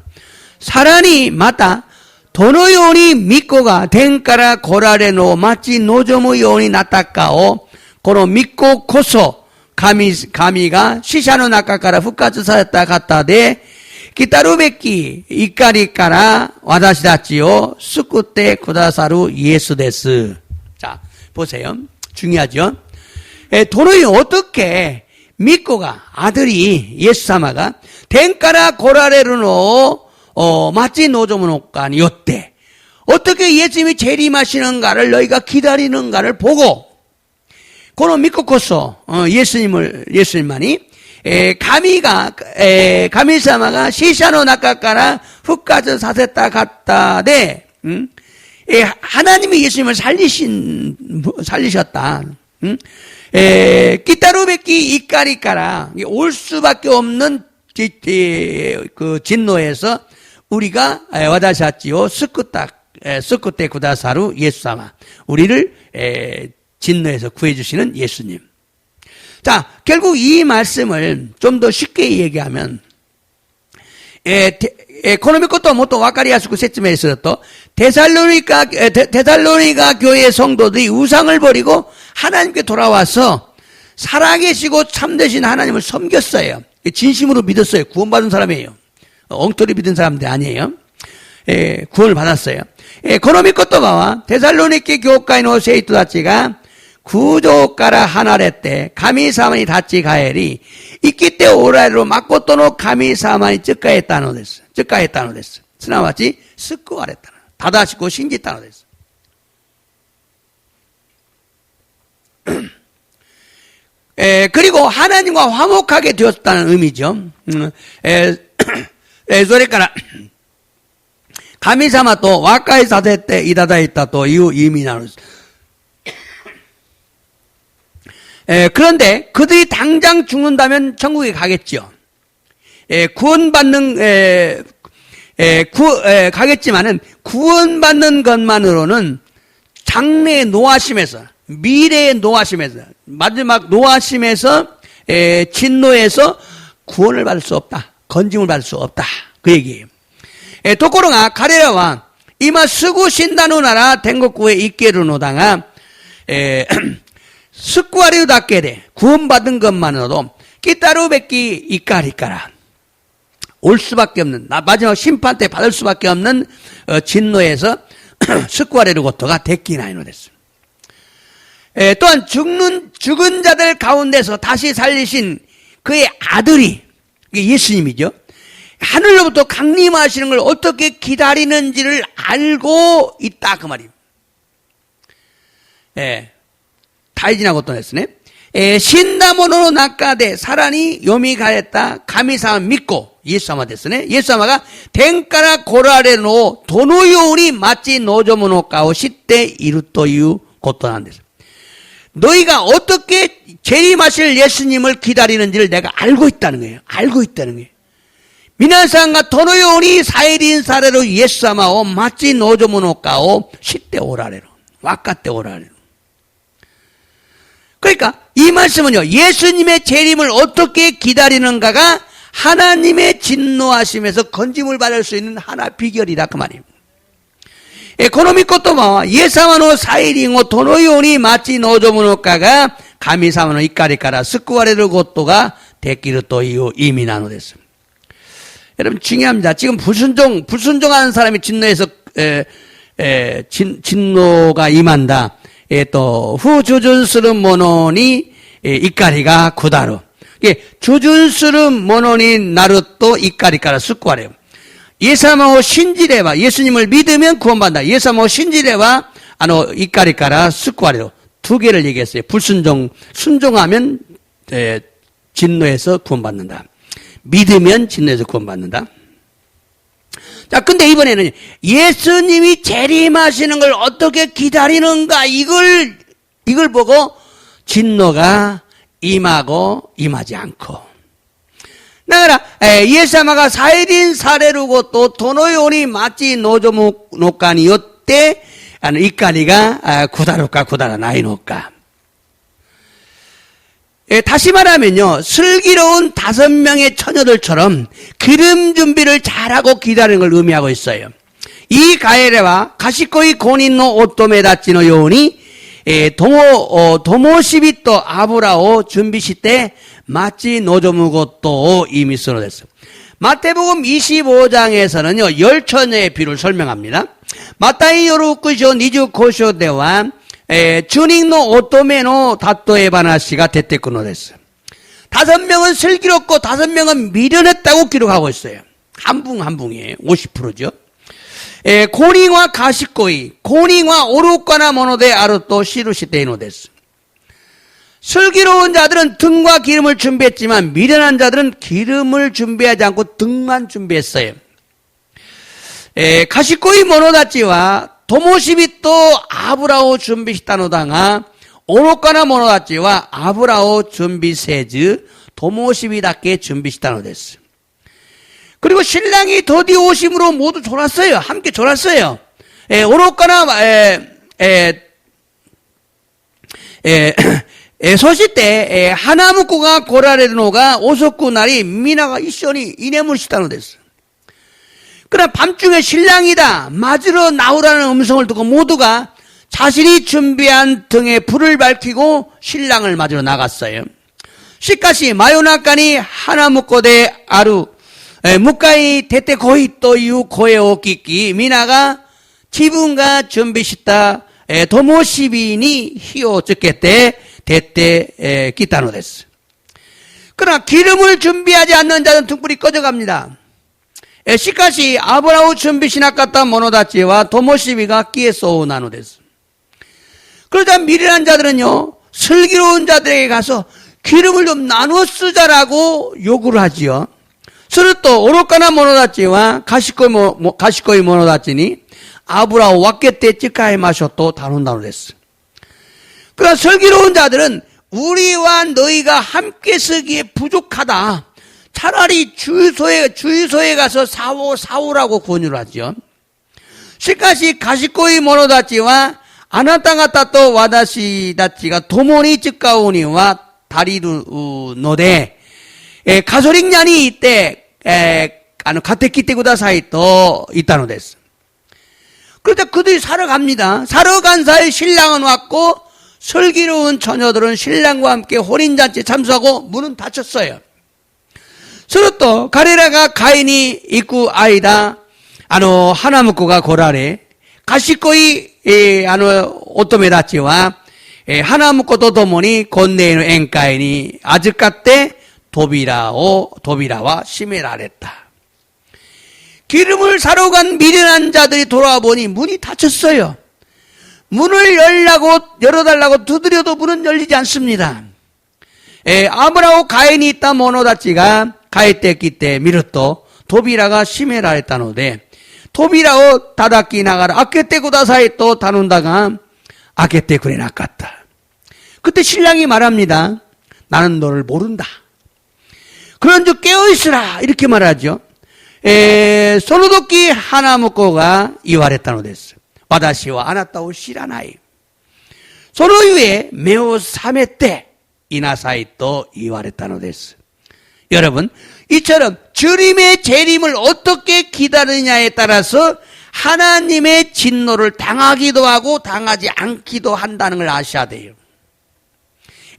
사란이 맞다. 도노요니 믿고가 덴까라 고라레노 마치 노조무 요니 나타까오. 고로 믿고 고소 가미가 시샤노 나카카라復活 사였다 갔다데 기타루베키 이까리까라 와다시다치요 스쿠테 쿠다사루 예수 데스. 자 보세요. 중요하죠. 도노이 어떻게 믿고가 아들이 예수사마가 덴까라 고라레르노 마치 노조무노까니 요때 어떻게 예수님이 재림하시는가를 너희가 기다리는가를 보고 고노 믿고코서 예수님만이 가미사마가 시샤노 나카카라復活 사세다 갔다데 하나님이 예수님을 살리셨다. 기타루베키 이까리까라 올 수밖에 없는 그 진노에서 우리가 와다샤치오 스쿠테 구다사루 예수사마 우리를 진노에서 구해주시는 예수님. 자, 결국 이 말씀을 좀 더 쉽게 얘기하면, この御言はもっとわかりやすく説明すると、데살로니가 교회의 성도들이 우상을 버리고 하나님께 돌아와서 살아계시고 참되신 하나님을 섬겼어요. 진심으로 믿었어요. 구원받은 사람이에요. 엉터리 믿은 사람들 아니에요. 구원을 받았어요. この御言葉はテサロニケ教会の生徒たちが空上から離れて神様に立ち返り、生きておられる誠の神様に仕えたのです。すなわち救われたの。正しく信じたのです。그리고 하나님과 화목하게 되었다는 의미죠. それから神様と和解させていただいたという意味なのです。 그런데 그들이 당장 죽는다면 천국에 가겠죠. 가겠지만은 구원받는 것만으로는 장래의 노하심에서, 미래의 노하심에서, 마지막 노하심에서, 진노에서 구원을 받을 수 없다. 건짐을 받을 수 없다. 그 얘기예요. ところが彼らは今すぐ死んだのなら天国へ行けるのだが、救われるだけで구원받은 것만으로도 끼따르 뵙기 이까리까라 올 수밖에 없는 마지막 심판 때 받을 수밖에 없는 진노에서救われることができないのです. 또한 죽은 자들 가운데서 다시 살리신 그의 아들이 예수님이죠. 하늘로부터 강림하시는 걸 어떻게 기다리는지를 알고 있다 그 말이에요. 大事なことですね。死んだ者の中でさらに蘇った神様を믿고、イエス様ですね。イエス様が天から来られるのをどのように待ち望むのかを知っているということなんです。 너희가 어떻게 재림하실 예수님을 기다리는지를 내가 알고 있다는 거예요. 알고 있다는 거예요. 皆さんがどのように再臨されるイエス様を待ち望むのかを知っておられる。分かっておられる。 그러니까 이 말씀은요. 예수님의 재림을 어떻게 기다리는가가 하나님의 진노하심에서 건짐을 받을 수 있는 하나 비결이다 그 말입니다. この御言葉はイエス様の再臨をどのように待ち望むのかが神様の怒りから救われることができるという意味なのです. 여러분 중요합니다. 지금 불순종하는 사람이 진노에서 진노가 임한다. 또 후주준스름 모노니 이까리가 구다루. 주준스름 모노니 나루 또 이까리까라 습관해요. 예수님을 신지레바 예수님을 믿으면 구원받는다. 예수님을 신지레바 이까리까라 습관해요. 두 개를 얘기했어요. 순종하면 진노에서 구원받는다. 믿으면 진노에서 구원받는다. 자, 근데 이번에는 예수님이 재림하시는 걸 어떻게 기다리는가 이걸 보고 진노가 임하고 임하지 않고.だから、イエス様が再臨されることをどのように待ち望むのかによって、怒りが下るか下らないのか。 다시 말하면요, 슬기로운 5명의 처녀들처럼 기름 준비를 잘하고 기다리는 걸 의미하고 있어요. 이 가에레와 가시코이 고닌노 오토메다치노 요니 도모시비토 아브라오 준비시때 마치 노조무 것도 이미 쓰러졌어요. 마태복음 25장에서는요, 10처녀의 비를 설명합니다. 마타이 요루쿠쇼 니주코쇼 대와 주닝노 오토메노 다토의 바나시가 대테쿠노 됐어요. 5명은 슬기롭고 5명은 미련했다고 기록하고 있어요. 한 분이에요. 50%죠. 고링와 가시코이, 고링과 오루카나 모노데 아르토 시루시테이노 됐어요. 슬기로운 자들은 등과 기름을 준비했지만 미련한 자들은 기름을 준비하지 않고 등만 준비했어요. 가시코이 모노다치와 도모시비토 아브라오 준비시타노다가 오로카나 모노다치와 아브라오 준비세즈 도모시비답게 준비시타노 됐어요. 그리고 신랑이 더디 오심으로 모두 졸았어요. 함께 졸았어요. 오로카나 소시때 하나무코가 고라레르노가 오소쿠 날이 미나가 이쇼니 이네물시타노 됐어요. 그러나 밤중에 신랑이다 맞으러 나오라는 음성을 듣고 모두가 자신이 준비한 등에 불을 밝히고 신랑을 맞으러 나갔어요. 시카시 마요나카니 하나 묵고대 아루 무카이 대때 거의 또 이후 고에 오키키 미나가 지분가 준비시다 도모시비니 히오 쯔케때 대때 기타노 데스. 그러나 기름을 준비하지 않는 자는 등불이 꺼져갑니다. 시카시 아브라우 준비시나카타 모노다치와 도모시비가 끼에서 나노 데스. 그러자 미련한 자들은요 슬기로운 자들에게 가서 기름을 좀 나눠 쓰자라고 요구를 하지요. 스르또 오로카나 모노다치와 가시코이 모노다치니 아브라우 와케테 찌카에 마셔또 다룬다노 데스. 그러나 슬기로운 자들은 우리와 너희가 함께 쓰기에 부족하다. 차라리 주유소에 가서 사오라고 권유를 하죠. 시카시 가시코이 모노다치와 아나타가타 또 와다시 다치가 도모니 쯔카오니와 다리루 노데 가솔릭 냐니 이때 가테키테 구다사이 또 있다노 데스. 그러자 그들이 사러 갑니다. 사러 간 사이 신랑은 왔고 슬기로운 처녀들은 신랑과 함께 혼인잔치에 참석하고 문은 닫혔어요. 스루또 가레라가 가인이 입구 아이다 하나무코가 고라레 가시코이 오토메다치와 하나무코도 도모니 곤네의 엔카이니 아즈카테 도비라와 시메라랬다. 기름을 사러 간 미련한 자들이 돌아와 보니 문이 닫혔어요. 문을 열어달라고 두드려도 문은 열리지 않습니다. 아브라오 가인이 있다 모노다치가 가이테키테 미르또 도비라가 시메라했다노데 도비라오 다다키 나가라 아케테 구다사이 또 다룬다가 아케테 그래 낚았다. 그때 신랑이 말합니다. 나는 너를 모른다. 그런즉 깨어있으라 이렇게 말하죠. 소노도키 하나무코가 이와랬다노 데스. 와다시와 아나타오 시라나이. 소노유에 메오 사메테 이나사이 또 이와랬다노 데스. 여러분, 이처럼 주님의 재림을 어떻게 기다리느냐에 따라서 하나님의 진노를 당하기도 하고 당하지 않기도 한다는 걸 아셔야 돼요.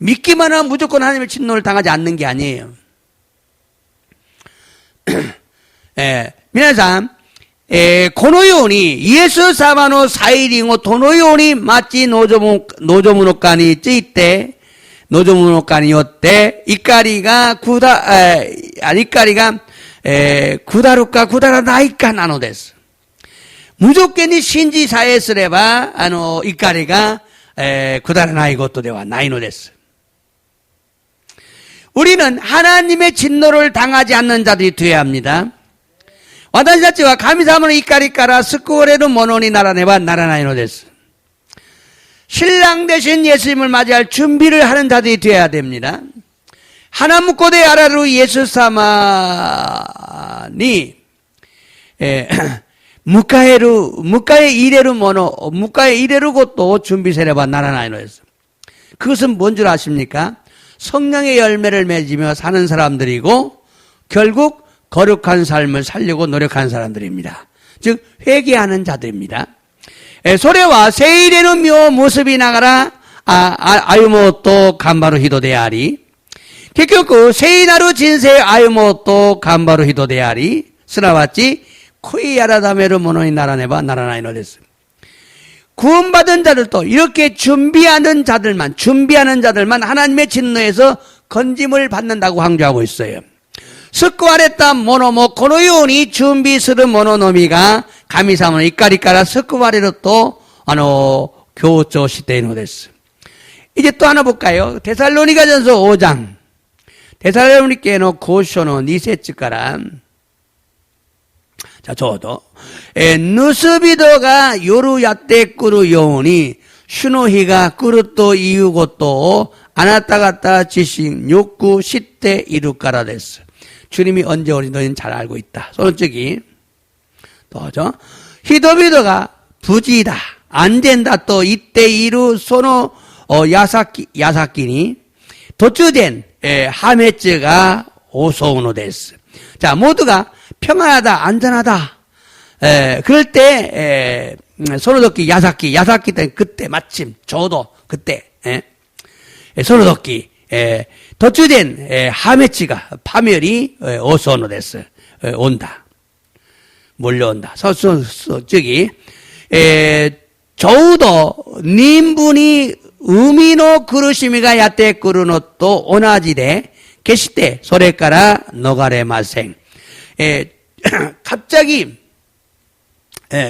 믿기만 하면 무조건 하나님의 진노를 당하지 않는 게 아니에요. 皆さん、このようにイエス様の再臨をどのように待ち望むのかについて、望むのかによって怒りが下るか下らないかなのです。無条件に信じさえすれば怒りが下らないことではないのです。 우리는 하나님의 진노를 당하지 않는 자들이 되어야 합니다. 와다시다치와 가미사모의 이까리까라 스쿠오레르 모노니 나라네바 나라나이노 데스. 신랑 대신 예수님을 맞이할 준비를 하는 자들이 되어야 됩니다. 하나무코데 아라루 예수사마니 무카에 이레루 모노 무카에 이레루 것도 준비세레바 나라나이노 데스. 그것은 뭔 줄 아십니까? 성령의 열매를 맺으며 사는 사람들이고 결국 거룩한 삶을 살려고 노력하는 사람들입니다. 즉 회개하는 자들입니다. 소래와 세일에는 묘 모습이 나가라 아유모또 간바로 히도데아리 결국 세이나루 진세 아유모또 간바로 히도데아리 스나와치 코이야라다메르 모노니 나라네바 나라나이노 데스. 구원받은 자들도 이렇게 준비하는 자들만 하나님의 진노에서 건짐을 받는다고 강조하고 있어요. 스쿠와레타 모노모 고노요니 준비스르 모노노미가 가미사모의 이까리까라 스쿠와레로 또 교조 시대노 데스. 이제 또 하나 볼까요? 데살로니가전서 5장. 데살로니케노 고쇼노 니세츠까라. 자, 저도 누스비도가 요루 야떼 꾸루 요오니 슈노히가 꾸루또 이유고또 아나타가타 지식 욕구 시대 이루까라 데스. 주님이 언제 오니 너희는 잘 알고 있다. 솔직히 또죠. 히도비도가 부지다 안 된다 또 이때 이루 소노 야사끼니 도주된 하메츠가 오소우노 데스. 자, 모두가 평안하다 안전하다 그럴 때, 소노도끼, 야사키 때 그때 마침, 저도 그때, 소노도끼, 도주된, 하메치가, 파멸이, 오소노 데스, 온다. 몰려온다. 저기, 저우도, 님분이, 의미노 그르시미가 야때 그르노또 오나지데, 계시때, 소레까라, 노가레마생. 갑자기,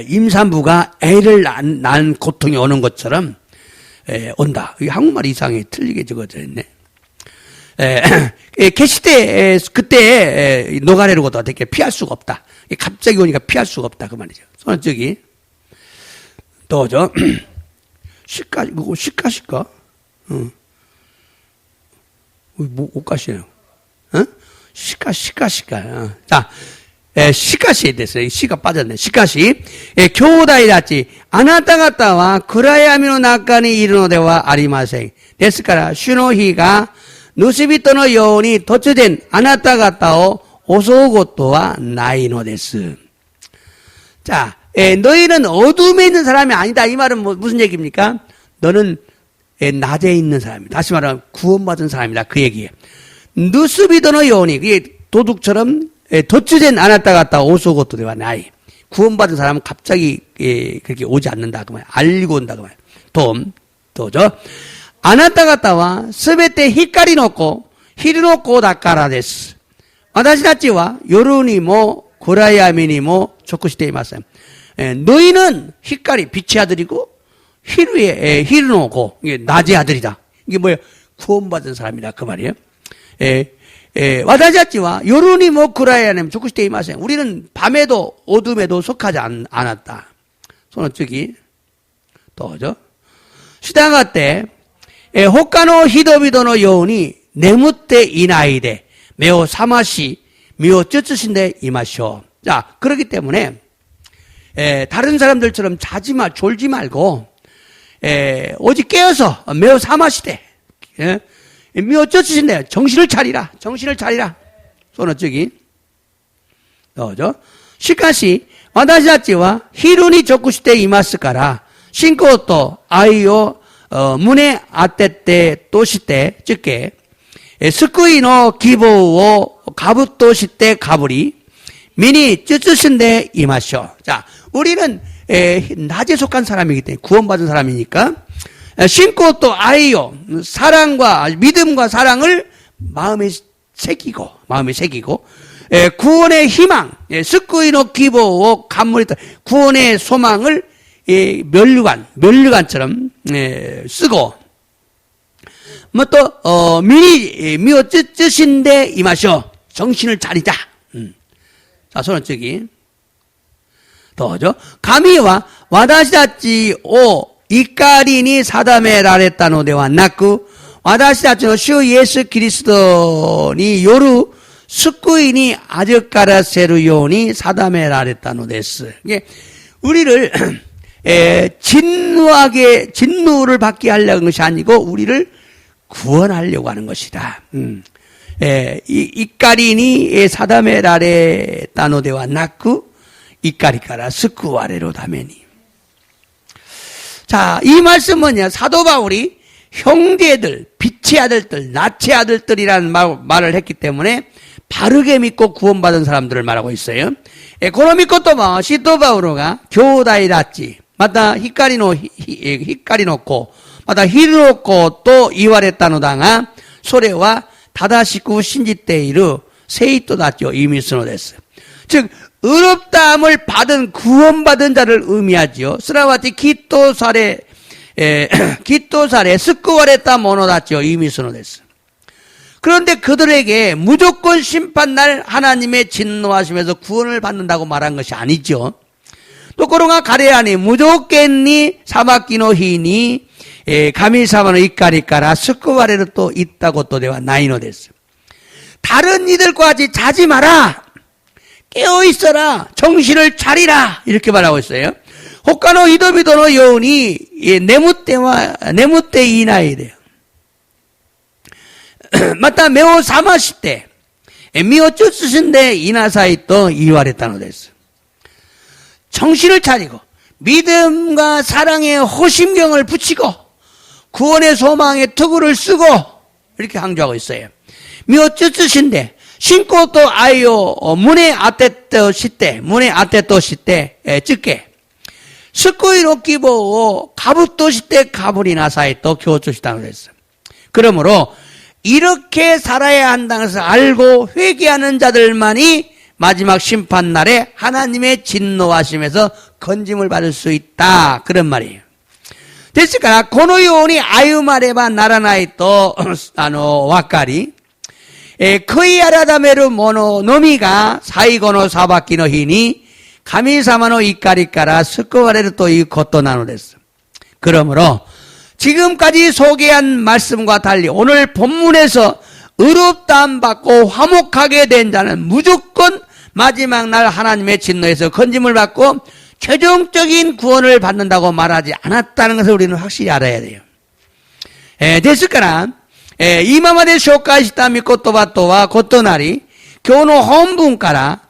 임산부가 애를 낳은 고통이 오는 것처럼, 온다. 한국말 이상하게 틀리게 적어져 있네. 계시때, 그때, 노가레로고도 어떻게 피할 수가 없다. 갑자기 오니까 피할 수가 없다. 그 말이죠. 손 저기, 또죠. 시까? 뭐, 옷가시네요. 시까. 자, 시카시에 됐어요. 시가 빠졌네. 시카시. 교우다이다치. 아나타가타와 그라야미노 나카니 이르노데와 아리마생. 데스카라, 슈노히가 누스비토노 요니 도츠된 아나타가타오 오소고토와 나이노데스. 자, 너희는 어둠에 있는 사람이 아니다. 이 말은 무슨 얘기입니까? 너는 낮에 있는 사람이다. 다시 말하면 구원받은 사람이다. 그 얘기예요. 누스비토노 요니. 그게 도둑처럼 도츠된 아나타가타 오소고토데와 나이. 구원받은 사람은 갑자기 그렇게 오지 않는다. 그 말. 알고 온다. 그 말. 또죠. 아나타가타와 스베테 히카리 놓고 히르노코 다카라 데스. 와다시다치와 요루니모 고라야미니모 조쿠시테이마sen. 너희는 히카리 빛의 아들이고 히르노코 낮의 아들이다. 이게 뭐예요? 구원받은 사람이다. 그 말이에요. 와다시다치와 요루니모 고라야미니모 조쿠시테이마sen. 우리는 밤에도 어둠에도 속하지 않았다. 손은 저기 또죠. 시다가 때 호카노 히도비도노 요운이 네무테 이나이데 매우 사마시 미오 쩌쓰신데 이마쇼. 자, 그렇기 때문에 다른 사람들처럼 졸지 말고 오직 깨어서 매우 사마시되 미오 쩌쓰신데 정신을 차리라. 손은 저기 넣어줘. 시카시 와다시다치와 히루니 조쿠시테 이마스카라 신코토 아이오 문에 아떼때 또시때 즉게 스쿠이노 기보오 가부또시때 가부리 미니 쯔쯔신데 이마쇼. 자, 우리는 낮에 속한 사람이기 때문에 구원받은 사람이니까 신코토 아이요 사랑과 믿음과 사랑을 마음에 새기고 구원의 희망 스쿠이노 기보오 간물이 구원의 소망을 면류관처럼 쓰고 뭐 또 미오 쯔쯔신데 이마쇼. 정신을 차리자. 자, 손은 저기 더죠. 가미와 와다시다치 오 이까리니 사다메라레타노데와 나쿠 와다시다치노 슈 예수 그리스도니 요루 스쿠이니 아즈카라세루요니 사다메라레타노데스. 이게 우리를 진노를 받게 하려는 것이 아니고 우리를 구원하려고 하는 것이다. 이까리니 사다메라레 따노데와 나쿠 이까리카라 스쿠와레로 다메니. 자, 이 말씀은 사도 바울이 형제들, 빛의 아들들, 낮의 아들들이라는 말을 했기 때문에 바르게 믿고 구원받은 사람들을 말하고 있어요. 고노미코토마 시토 바우로가 교다이다치 마다 히카리노코 마다 히르노코 또 이와레타노다가 소레와 다다시쿠 신지테이르 세이토다죠 이미스노데스. 즉 의롭다함을 받은 구원받은 자를 의미하지요. 스라와티 기토사레 스쿠와레타 모노다죠 이미스노데스. 그런데 그들에게 무조건 심판날 하나님의 진노하심에서 구원을 받는다고 말한 것이 아니죠. 또 코로가 가레아니 무조건니 사마키노 히니 가미사마노 이까리까라 스쿠와레로 또 있다고 또 대와 나이노 됐어. 다른 이들과 같이 자지 마라. 깨어 있어라. 정신을 차리라. 이렇게 말하고 있어요. 호카노 히도비도노 요운이 네무떼 이나이래요. 맞다 매우 사마시때 미오 쭈쓰신데 이나사이 또 이와레타노 됐어. 정신을 차리고 믿음과 사랑에 호심경을 붙이고 구원의 소망에 투구를 쓰고 이렇게 강조하고 있어요. 어쩔 뜻인데 신고 또 아이요 문에 아떼또 시때 즉게 스쿠이로 끼보 가부또 시때 가부리 나사에 또 교조시다고 그랬어. 그러므로 이렇게 살아야 한다는 것을 알고 회개하는 자들만이 마지막 심판날에 하나님의 진노하심에서 건짐을 받을 수 있다. 그런 말이에요. 됐을까? 고노요온이 아유마레바 나라나이 또 와까리 거의 아라다메르 모노 노미가 사이고노 사바키노 히니 가미사마노 이까리까라 스코와레르 또 이 것도 나누랬어. 그러므로 지금까지 소개한 말씀과 달리 오늘 본문에서 의롭다함 받고 화목하게 된 자는 무조건 마지막 날 하나님의 진노에서 건짐을 받고 최종적인 구원을 받는다고 말하지 않았다는 것을 우리는 확실히 알아야 돼요. 됐을까나 이마마데 쇼카시타 미코토바토와 고토나리 교노 혼분까라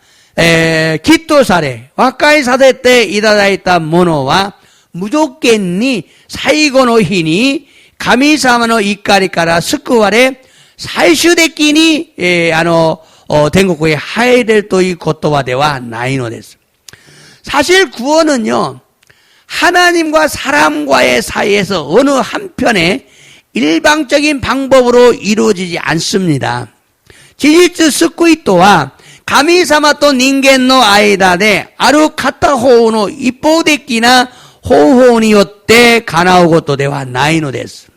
기토사레 와카이 사대 때 이다다이타 모노와 무조건니 사이고노 히니 가미사마노 이까리까라 스쿠와레 사이슈데끼니 된국구의 하에델 또이 고토바데와 나이노 됐어. 사실 구원은요 하나님과 사람과의 사이에서 어느 한편에 일방적인 방법으로 이루어지지 않습니다. 지지츠 스쿠이토와 가미사마토 닌겐노 아이다데 아루카타호우노 이뽀데끼나 호호니요때 가나오고또 대와 나이노 데스.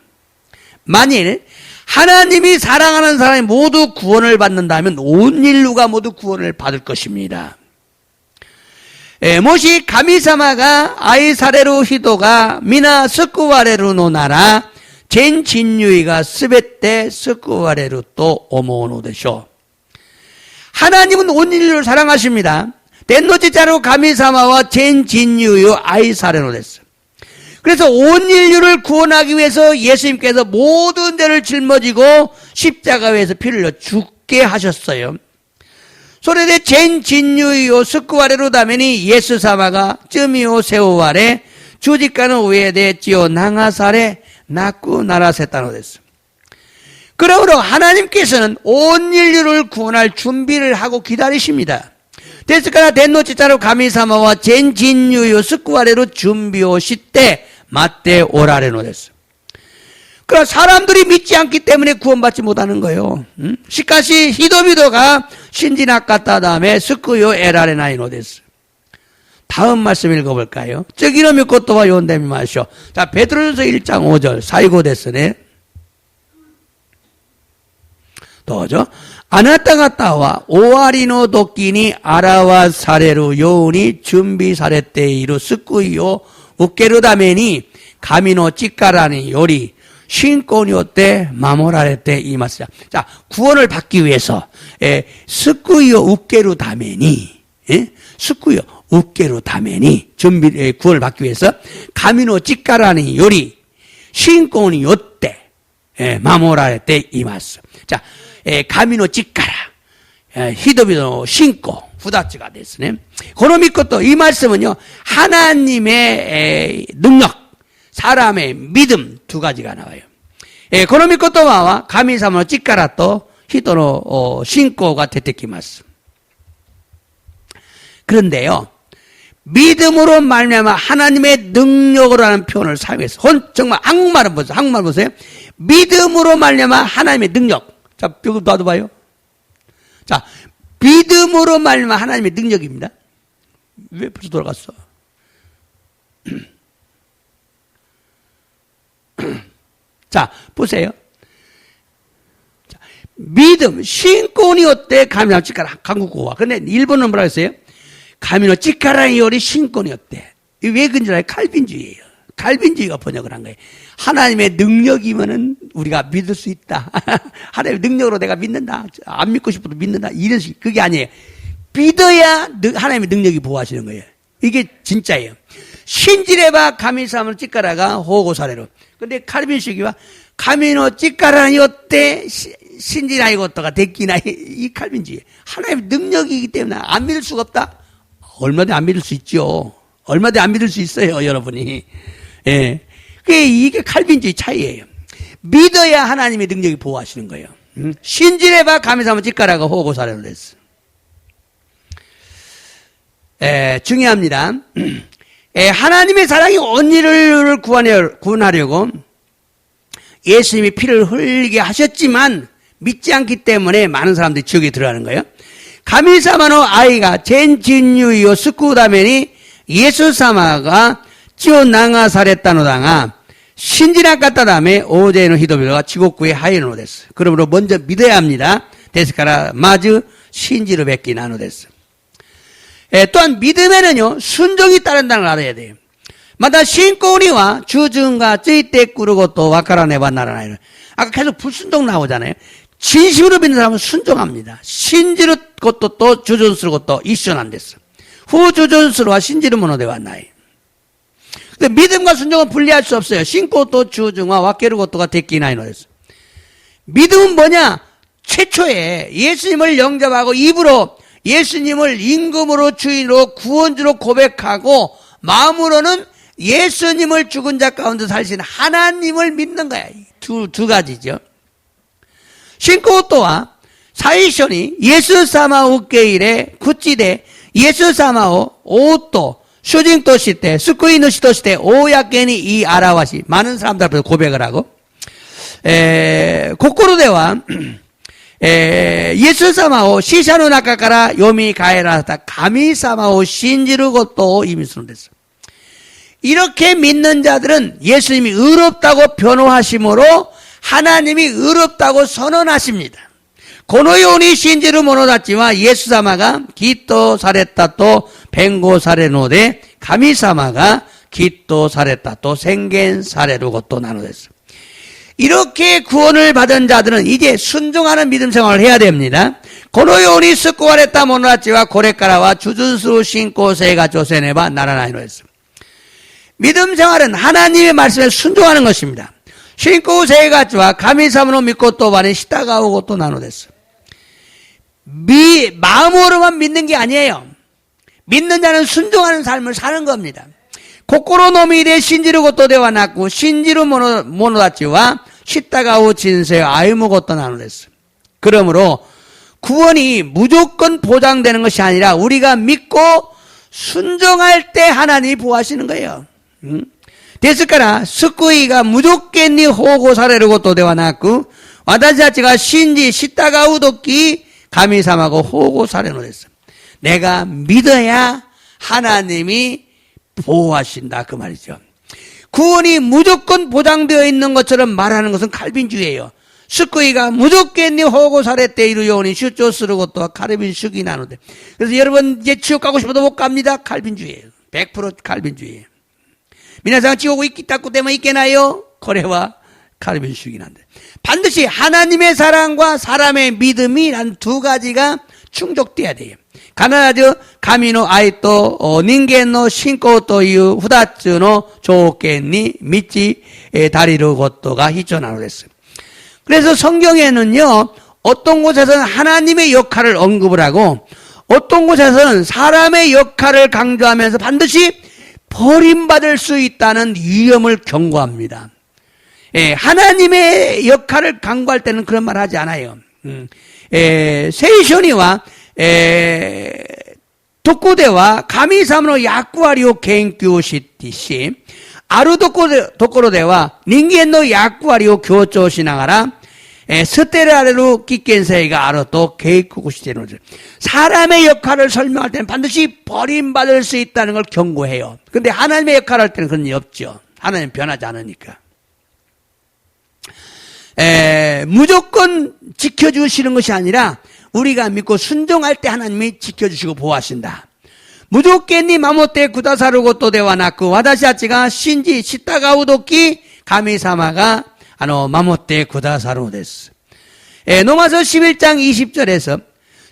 만일 하나님이 사랑하는 사람이 모두 구원을 받는다면 온 인류가 모두 구원을 받을 것입니다. 모시 가미사마가 아이사레루 히도가 미나 스쿠와레루 노나라 젠 진유이가 스베떼 스쿠와레루 또 오모노 데쇼. 하나님은 온 인류를 사랑하십니다. 덴노지자루 가미사마와 젠 진유요 아이사레노 됐어. 그래서 온 인류를 구원하기 위해서 예수님께서 모든 죄를 짊어지고 십자가 위에서 피를 흘려 죽게 하셨어요. 소레데 젠 진유요 스쿠와레로 다메니 예수 사마가 쯔미오 세오와레 주직가는 우에데지오 나가사레 나쿠 나라세타노 됐어. 그러므로 하나님께서는 온 인류를 구원할 준비를 하고 기다리십니다. 데스카라 덴노치타로 가미사마와 젠진유요 스쿠와레로 준비오 시때 맞대 오라레노 됐어. 그러나 사람들이 믿지 않기 때문에 구원받지 못하는 거예요. 시카시 히도비도가 신지나카타 다음에 스쿠요 에라레나이노 됐어. 다음 말씀 읽어볼까요? 저기로 믿고 또와 요온데미 마쇼. 자, 베드로전서 1장 5절 사이고 됐으네. 도저 아나타가타와 오아리노 도끼니 아라와 사레루 요운이 준비 사레때 이루 스쿠이요 우케르다메니 가미노 찌까라니 요리 신고니오 때 마모라레 때 이마스야. 자, 구원을 받기 위해서 스쿠이요 우케르다메니 스쿠이요 우케르다메니 준비 구원을 받기 위해서 가미노 찌까라니 요리 신고니오 때 마모라레 때 이마스. 자, 가미노 찌까라 히도비도 신고 후다츠가 됐으네. 고노 믿고또 이 말씀은요 하나님의 능력 사람의 믿음 두 가지가 나와요. 고노 믿고또 와와 가미사마노 찌까라 또 히도노 신고가 되테키마스. 그런데요 믿음으로 말미암아 하나님의 능력으로 하는 표현을 사용해서 정말 한국말은 보세요. 한국말 보세요. 믿음으로 말미암아 하나님의 능력. 자, 이거 놔둬봐요. 자, 믿음으로 말미암아 하나님의 능력입니다. 왜 벌써 돌아갔어? 자, 보세요. 자, 믿음, 신권이었대 가미노 찌까라 한국어와. 근데 일본은 뭐라 했어요? 가미노 찌까라니 요리 신권이었대. 왜 그런지 알아요? 칼빈주의예요. 칼빈주의가 번역을 한 거예요. 하나님의 능력이면은 우리가 믿을 수 있다. 하나님의 능력으로 내가 믿는다. 안 믿고 싶어도 믿는다. 이런 식. 그게 아니에요. 믿어야 하나님의 능력이 보호하시는 거예요. 이게 진짜예요. 신지레바 가미사마노 찌까라가 호고사레로. 근데 칼빈주의와 가미노 찌까라니 요때 신지나이 것도가 됐기나 이 칼빈주의. 하나님의 능력이기 때문에 안 믿을 수가 없다. 얼마든지 안 믿을 수 있죠. 얼마든지 안 믿을 수 있어요, 여러분이. 예. 이게 칼빈주의 차이예요. 믿어야 하나님의 능력이 보호하시는 거예요. 신질해봐 감히 집가라가 호고 사례로 됐어. 중요합니다. 하나님의 사랑이 온 일을 구원하려고 예수님이 피를 흘리게 하셨지만 믿지 않기 때문에 많은 사람들이 지옥에 들어가는 거예요. 가미사마노 아이가 젠진유이요 스쿠다메니 예수사마가 찌오나가 사랬다노다가 신지나 갖다 다음에 오제노 히도비로가 지옥구에 하이노 됐어. 그러므로 먼저 믿어야 합니다. 데스카라 마즈 신지로 뵙기 나노 됐어. 또한 믿음에는요 순종이 따른다는 걸 알아야 돼요. 마다 신고니와 주증과 쯔이때 꾸르고 또 와카라네바 나라나. 아까 계속 불순종 나오잖아요. 진심으로 믿는 사람은 순종합니다. 신지로 것도 또 주존스러 것도 이션 안 됐어. 후 주존스러와 신지로 모노대와 나이. 근데 믿음과 순종은 분리할 수 없어요. 신고 또 주증과 와케르 것도가 데끼나이노 됐어. 믿음은 뭐냐? 최초에 예수님을 영접하고 입으로 예수님을 임금으로 주인으로 구원주로 고백하고 마음으로는 예수님을 죽은 자 가운데 살신 하나님을 믿는 거야. 두 가지죠. 신고 또한 사이쇼니 예수 사마오 게일에 구찌대 예수 사마오 오또 슈징 도시때 스쿠이누 시도시때 오야케니 이 아라와시 많은 사람들 앞에서 고백을 하고 고코로대와 예수 사마오 시샤노 나카카라 요미 가에라다 가미 사마오 신지르 것도 이미스는 됐어. 이렇게 믿는 자들은 예수님이 의롭다고 변호하심으로 하나님이 의롭다고 선언하십니다. 고노요니 신지르 모노다치와 예수사마가 기또 사랬다 또 뱅고 사레노데 가미사마가 기또 사랬다 또 생겐 사레로 것도 나누었어. 이렇게 구원을 받은 자들은 이제 순종하는 믿음 생활을 해야 됩니다. 고노요니 스쿠와레타 모노다치와 고레카라와 주준수 신고세가 조세네바 나라나이로 했어. 믿음 생활은 하나님의 말씀에 순종하는 것입니다. 신고 세가지와 가미사무노 믿고 또 반에 시다가오고 또 나누됐어. 마음으로만 믿는 게 아니에요. 믿는 자는 순종하는 삶을 사는 겁니다. 코코로 노미데 신지르고 또 대와 낳고 신지르 모노다치와 시다가오 진세 아이무고 또 나누됐어. 그러므로 구원이 무조건 보장되는 것이 아니라 우리가 믿고 순종할 때 하나님이 보호하시는 거예요. 데스카라 스쿠이가 무조건니 호고 사례르고 또 대와 낳고 와다자치가 신지 시다가우 도끼 가미삼하고 호고 사례노 됐어. 내가 믿어야 하나님이 보호하신다 그 말이죠. 구원이 무조건 보장되어 있는 것처럼 말하는 것은 칼빈주의예요. 스쿠이가 무조건니 호고 사례 때 이루요니 슈조스르고 또 카르빈 슈기 나누대. 그래서 여러분 이제 지옥 가고 싶어도 못 갑니다. 칼빈주의예요. 100% 칼빈주의예요. 미나상 지옥 있다고 때문에 있겠나요? 코레와 카르빈 슈기 난데. 반드시 하나님의 사랑과 사람의 믿음이 란 두 가지가 충족돼야 돼요. 가나다즈 가미노 아이또 닌겐노 신고 또 이유 후다츠노 조겐니 미치 다리르 것도가 히초나로 됐어요. 그래서 성경에는요 어떤 곳에서는 하나님의 역할을 언급을 하고 어떤 곳에서는 사람의 역할을 강조하면서 반드시 버림받을 수 있다는 위험을 경고합니다. 하나님의 역할을 강구할 때는 그런 말 하지 않아요. 세이쇼니와 도코데와 가미사무노 야쿠아리오 겐큐시티시 아루 도코로데와 닌겐노 야쿠아리오 교조시나가라 스테라레루 끼켄세이가 아르또 게이쿠구시테노즈 사람의 역할을 설명할 때는 반드시 버림받을 수 있다는 걸 경고해요. 그런데 하나님의 역할을 할 때는 그런 일이 없죠. 하나님 변하지 않으니까. 무조건 지켜주시는 것이 아니라 우리가 믿고 순종할 때 하나님이 지켜주시고 보호하신다. 무조건니 마모테 구다사르고 또 대와 나크 와다시아치가 신지 시타가우도끼 가미사마가 마모테 구다사르 데스. 로마서 11장 20절에서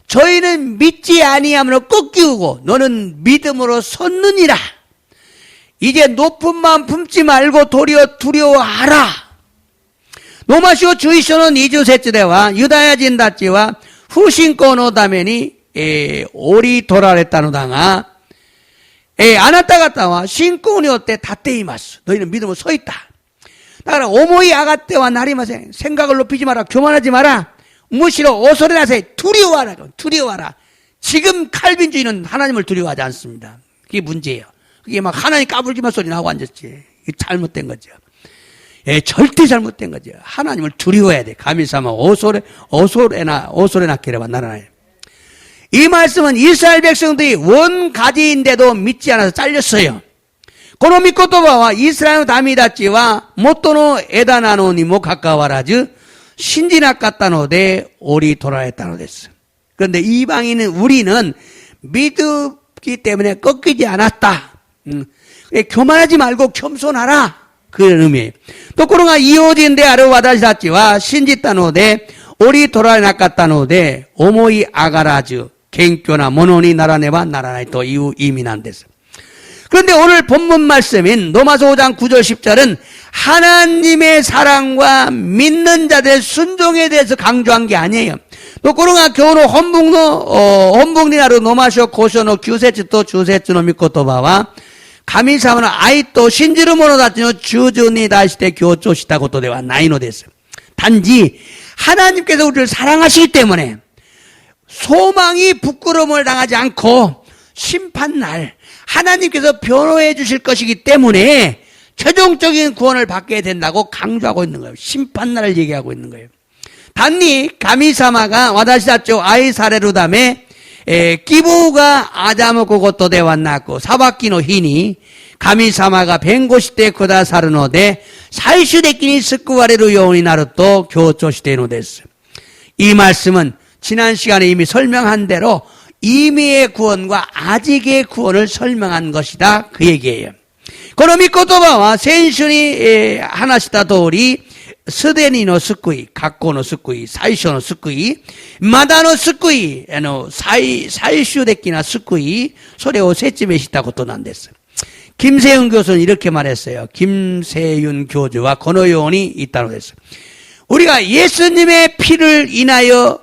저희는 믿지 아니함으로 꺾이우고 너는 믿음으로 섰느니라. 이제 높은 마음 품지 말고 도리어 두려워하라. 노마시오 주이쇼는 이주세츠대와 유다야 진다찌와 후신코노다메니 오리 도라레타노당아 아나타 갔다와 신공이 어때 다때이마스. 너희는 믿음으로 서 있다.だから思い上がってはなりません. 생각을 높이지 마라. 교만하지 마라. 무시로 오소리나세. 두려워하라. 두려워하라. 지금 칼빈주의는 하나님을 두려워하지 않습니다. 그게 문제예요. 그게 막 하나님 까불지마 소리 나고 앉았지. 이게 잘못된 거죠. 절대 잘못된 거죠. 하나님을 두려워해야 돼. 가미사마 오소레나 기레바 나라나요. 이 말씀은 이스라엘 백성들이 원가지인데도 믿지 않아서 잘렸어요. この御言葉はイスラエルの民たちは元の枝なのにもかかわらず信じなかったので折り取られたのです. 그런데 이방인은 우리는 믿기 때문에 꺾이지 않았다. 교만하지 말고 겸손하라. 그런 의미예요. ところが異邦人である私たちは信じたので折り取られなかったので思い上がらず謙虚なものにならねばならないという意味なんです. 그런데 오늘 본문 말씀인 로마서 5장 9절 10절은 하나님의 사랑과 믿는 자들의 순종에 대해서 강조한 게 아니에요. 또 그러나 교훈의本になる ロマ書5章の9節と10節の御言葉は神様の愛と信じる者たちの中旬に対して強調したことではないのです. 단지 하나님께서 우리를 사랑하시기 때문에 소망이 부끄러움을 당하지 않고 심판날 하나님께서 변호해 주실 것이기 때문에 최종적인 구원을 받게 된다고 강조하고 있는 거예요. 심판날을 얘기하고 있는 거예요. 단지 가미사마가 와다시다쪽 아이사레루 다음에 기부가 아자모코 고토 되왔나고 사바키노 히니 가미사마가 벤고시테 쿠다사르노데 사이슈데키니 스쿠와레루 요원이 나루또 교조시테노 데스. 이 말씀은 지난 시간에 이미 설명한 대로 이미의 구원과 아직의 구원을 설명한 것이다. 그 얘기예요. この御言葉は先週に話した通り、すでにの救い、過去の救い、最初の救い、まだの救い、最終的な救い、それを説明したことなんです. 김세윤 교수는 이렇게 말했어요. 김세윤 교주와 このように言ったのです. 우리가 예수님의 피를 인하여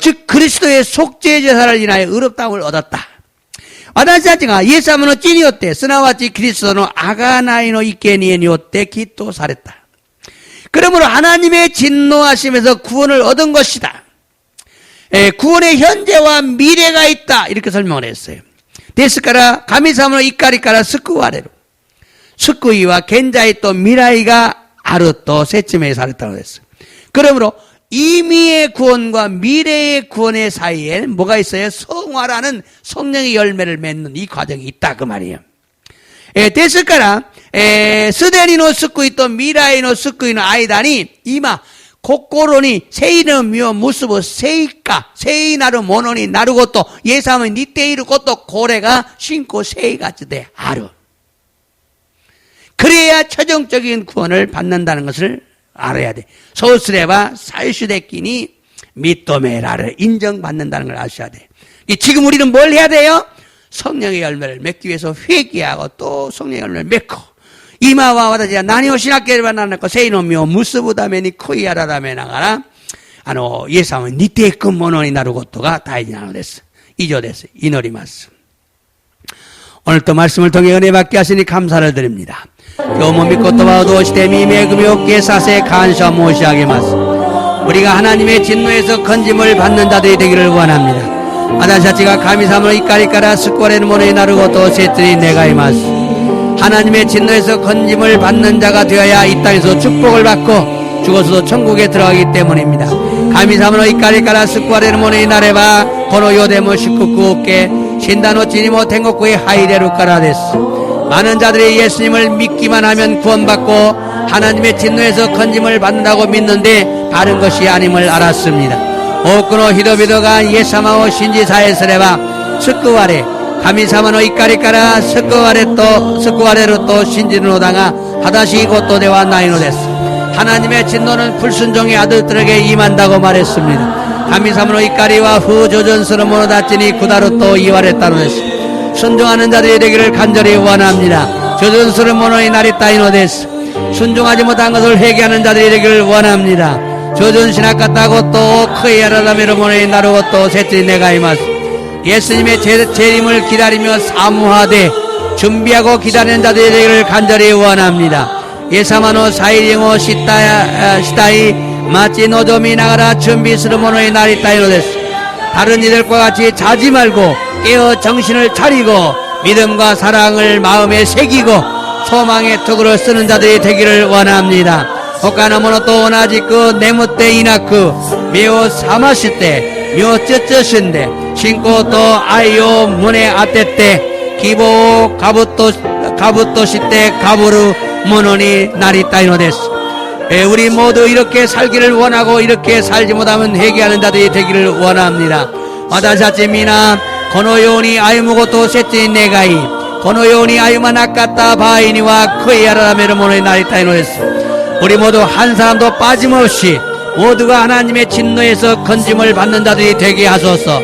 즉 그리스도의 속죄 제사를 인하여 의롭다함을 얻었다. 私たちがイエス様の血によって、すなわちキリストの贖いの生贄によってきっとされた. 그러므로 하나님의 진노하심에서 구원을 얻은 것이다. 구원의 현재와 미래가 있다. 이렇게 설명을 했어요. ですから神様の怒りから救われる. 救いは現在と未来があると説明されたのです. 그러므로 이미의 구원과 미래의 구원의 사이에 뭐가 있어요? 성화라는 성령의 열매를 맺는 이 과정이 있다 그 말이에요. ですから、すでにの救いと未来の救いの間に今心に聖の実を結ぶ聖果、聖なるものになること、イエス様に似ていること、これが信仰聖가치である. 그래야 최종적인 구원을 받는다는 것을 알아야 돼. 소스레바 사이슈데키니 미토메라를 인정받는다는 걸 아셔야 돼. 지금 우리는 뭘 해야 돼요? 성령의 열매를 맺기 위해서 회개하고 또 성령의 열매를 맺고 이마와 와다지가 나니오 시나케르바 나나코 세이노미오 무스부다메니 코이아라다메 나가라 예사의 니테이크 모노니 나루 것도가 다이나노 데스. 이조 데스. 이노리마스. 오늘 또 말씀을 통해 은혜 받게 하시니 감사를 드립니다. 今日も御言葉を通して御恵みを受けさせ感謝申し上げます. 우리가 하나님의 진노에서 건짐을 받는 자들이 되기를 원합니다. 私たちが神様の怒りから救われるものになることを切に願います. 하나님의 진노에서 건짐을 받는 자가 되어야 이 땅에서 축복을 받고 죽어서도 천국에 들어가기 때문입니다. 神様の怒りから救われるものになればこの世でも祝福を受け死んだ後にも天国へ入れるからです. 많은 자들이 예수님을 믿기만 하면 구원받고 하나님의 진노에서 건짐을 받는다고 믿는데 다른 것이 아님을 알았습니다. 多くの人々がイエス様を信じさえすれば救われ神様の怒りから救われると信じるのだが正しいことではないのです. 하나님의 진노는 불순종의 아들들에게 임한다고 말했습니다. 神様の怒りは不従順する者たちに下ると言われたのです. 순종하는 자들이 되기를 간절히 원합니다. 조준스러운 모노니 나리따이のです. 순종하지 못한 것을 회개하는 자들이 되기를 원합니다. 조준시나갔다고 또 크이아라다메로 모노니 나르고 또 셋이 내가이마스. 예수님의 재림을 기다리며 사무하되 준비하고 기다리는 자들이 되기를 간절히 원합니다. 예사마노 사이링오 시다이 마치 노점이 나가라 준비스르모노의 날이 따위로 됐어. 다른 이들과 같이 자지 말고 깨어 정신을 차리고 믿음과 사랑을 마음에 새기고 소망의 턱으로 쓰는 자들이 되기를 원합니다. 호카노모노 또 오나지그 네무떼 이나크 미오 사마시때 미오 쩌쩌신데 신고 또 아이오 문에 아떼때 기보 가부또 시때 가부르 모노니 날이 따위로 됐어. 우리 모두 이렇게 살기를 원하고 이렇게 살지 못하면 회개하는 자들이 되기를 원합니다. 와다샤치 미나 고노요니 아유무고토 세치 네가이 고노요니 아유마 나까따 바이니와 크이야라메르 모노니 날이 따위로 됐어. 우리 모두 한 사람도 빠짐없이 모두가 하나님의 진노에서 건짐을 받는 자들이 되게 하소서.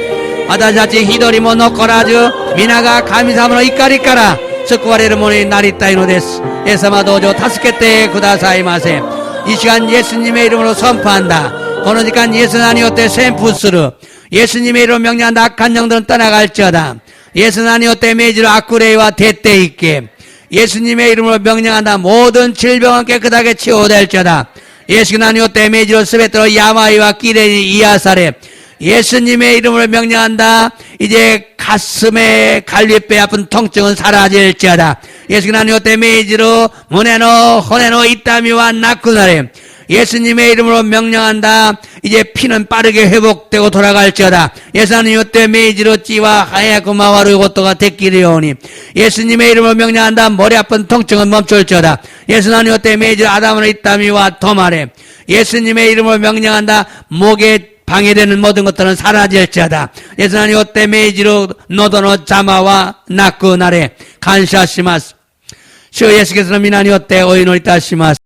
와다샤치 히도리모 노코라즈 미나가 가미사모노 이까리까라 스쿠와레르 모노니 날이 따위로 됐어. 예사마도조 타스케테 구다사이마세. 이 시간 예수님의 이름으로 선포한다. 그러니까 예수는 아니오때 샘푸스르 예수님의 이름으로 명령한다. 악한 영들은 떠나갈지어다. 예수는 아니오때 메지로 아쿠레이와 대때 있게 예수님의 이름으로 명령한다. 모든 질병은 깨끗하게 치유될지어다. 예수는 아니오때 메지로 스베트로 야마이와 끼레니 이아사레 예수님의 이름으로 명령한다. 이제 가슴에 갈비뼈 아픈 통증은 사라질지어다. 예수는 아니오때 메이지로 모네노 호네노 이따미와 나쿠나레 예수님의 이름으로 명령한다. 이제 피는 빠르게 회복되고 돌아갈지어다. 예수는 요때 메이지로 찌와 하야구마와루 고토가 됐기리오니 예수님의 이름으로 명령한다. 머리 아픈 통증은 멈출지어다. 예수는 요때 메이지로 아담으로 이따미와 도마레 예수님의 이름으로 명령한다. 목에 방해되는 모든 것들은 사라질지어다. 예수는 요때 메이지로 노도노 자마와 나쿠나레 간샤시마스 주 예수께서는 미나니 요때 오이노리타시마스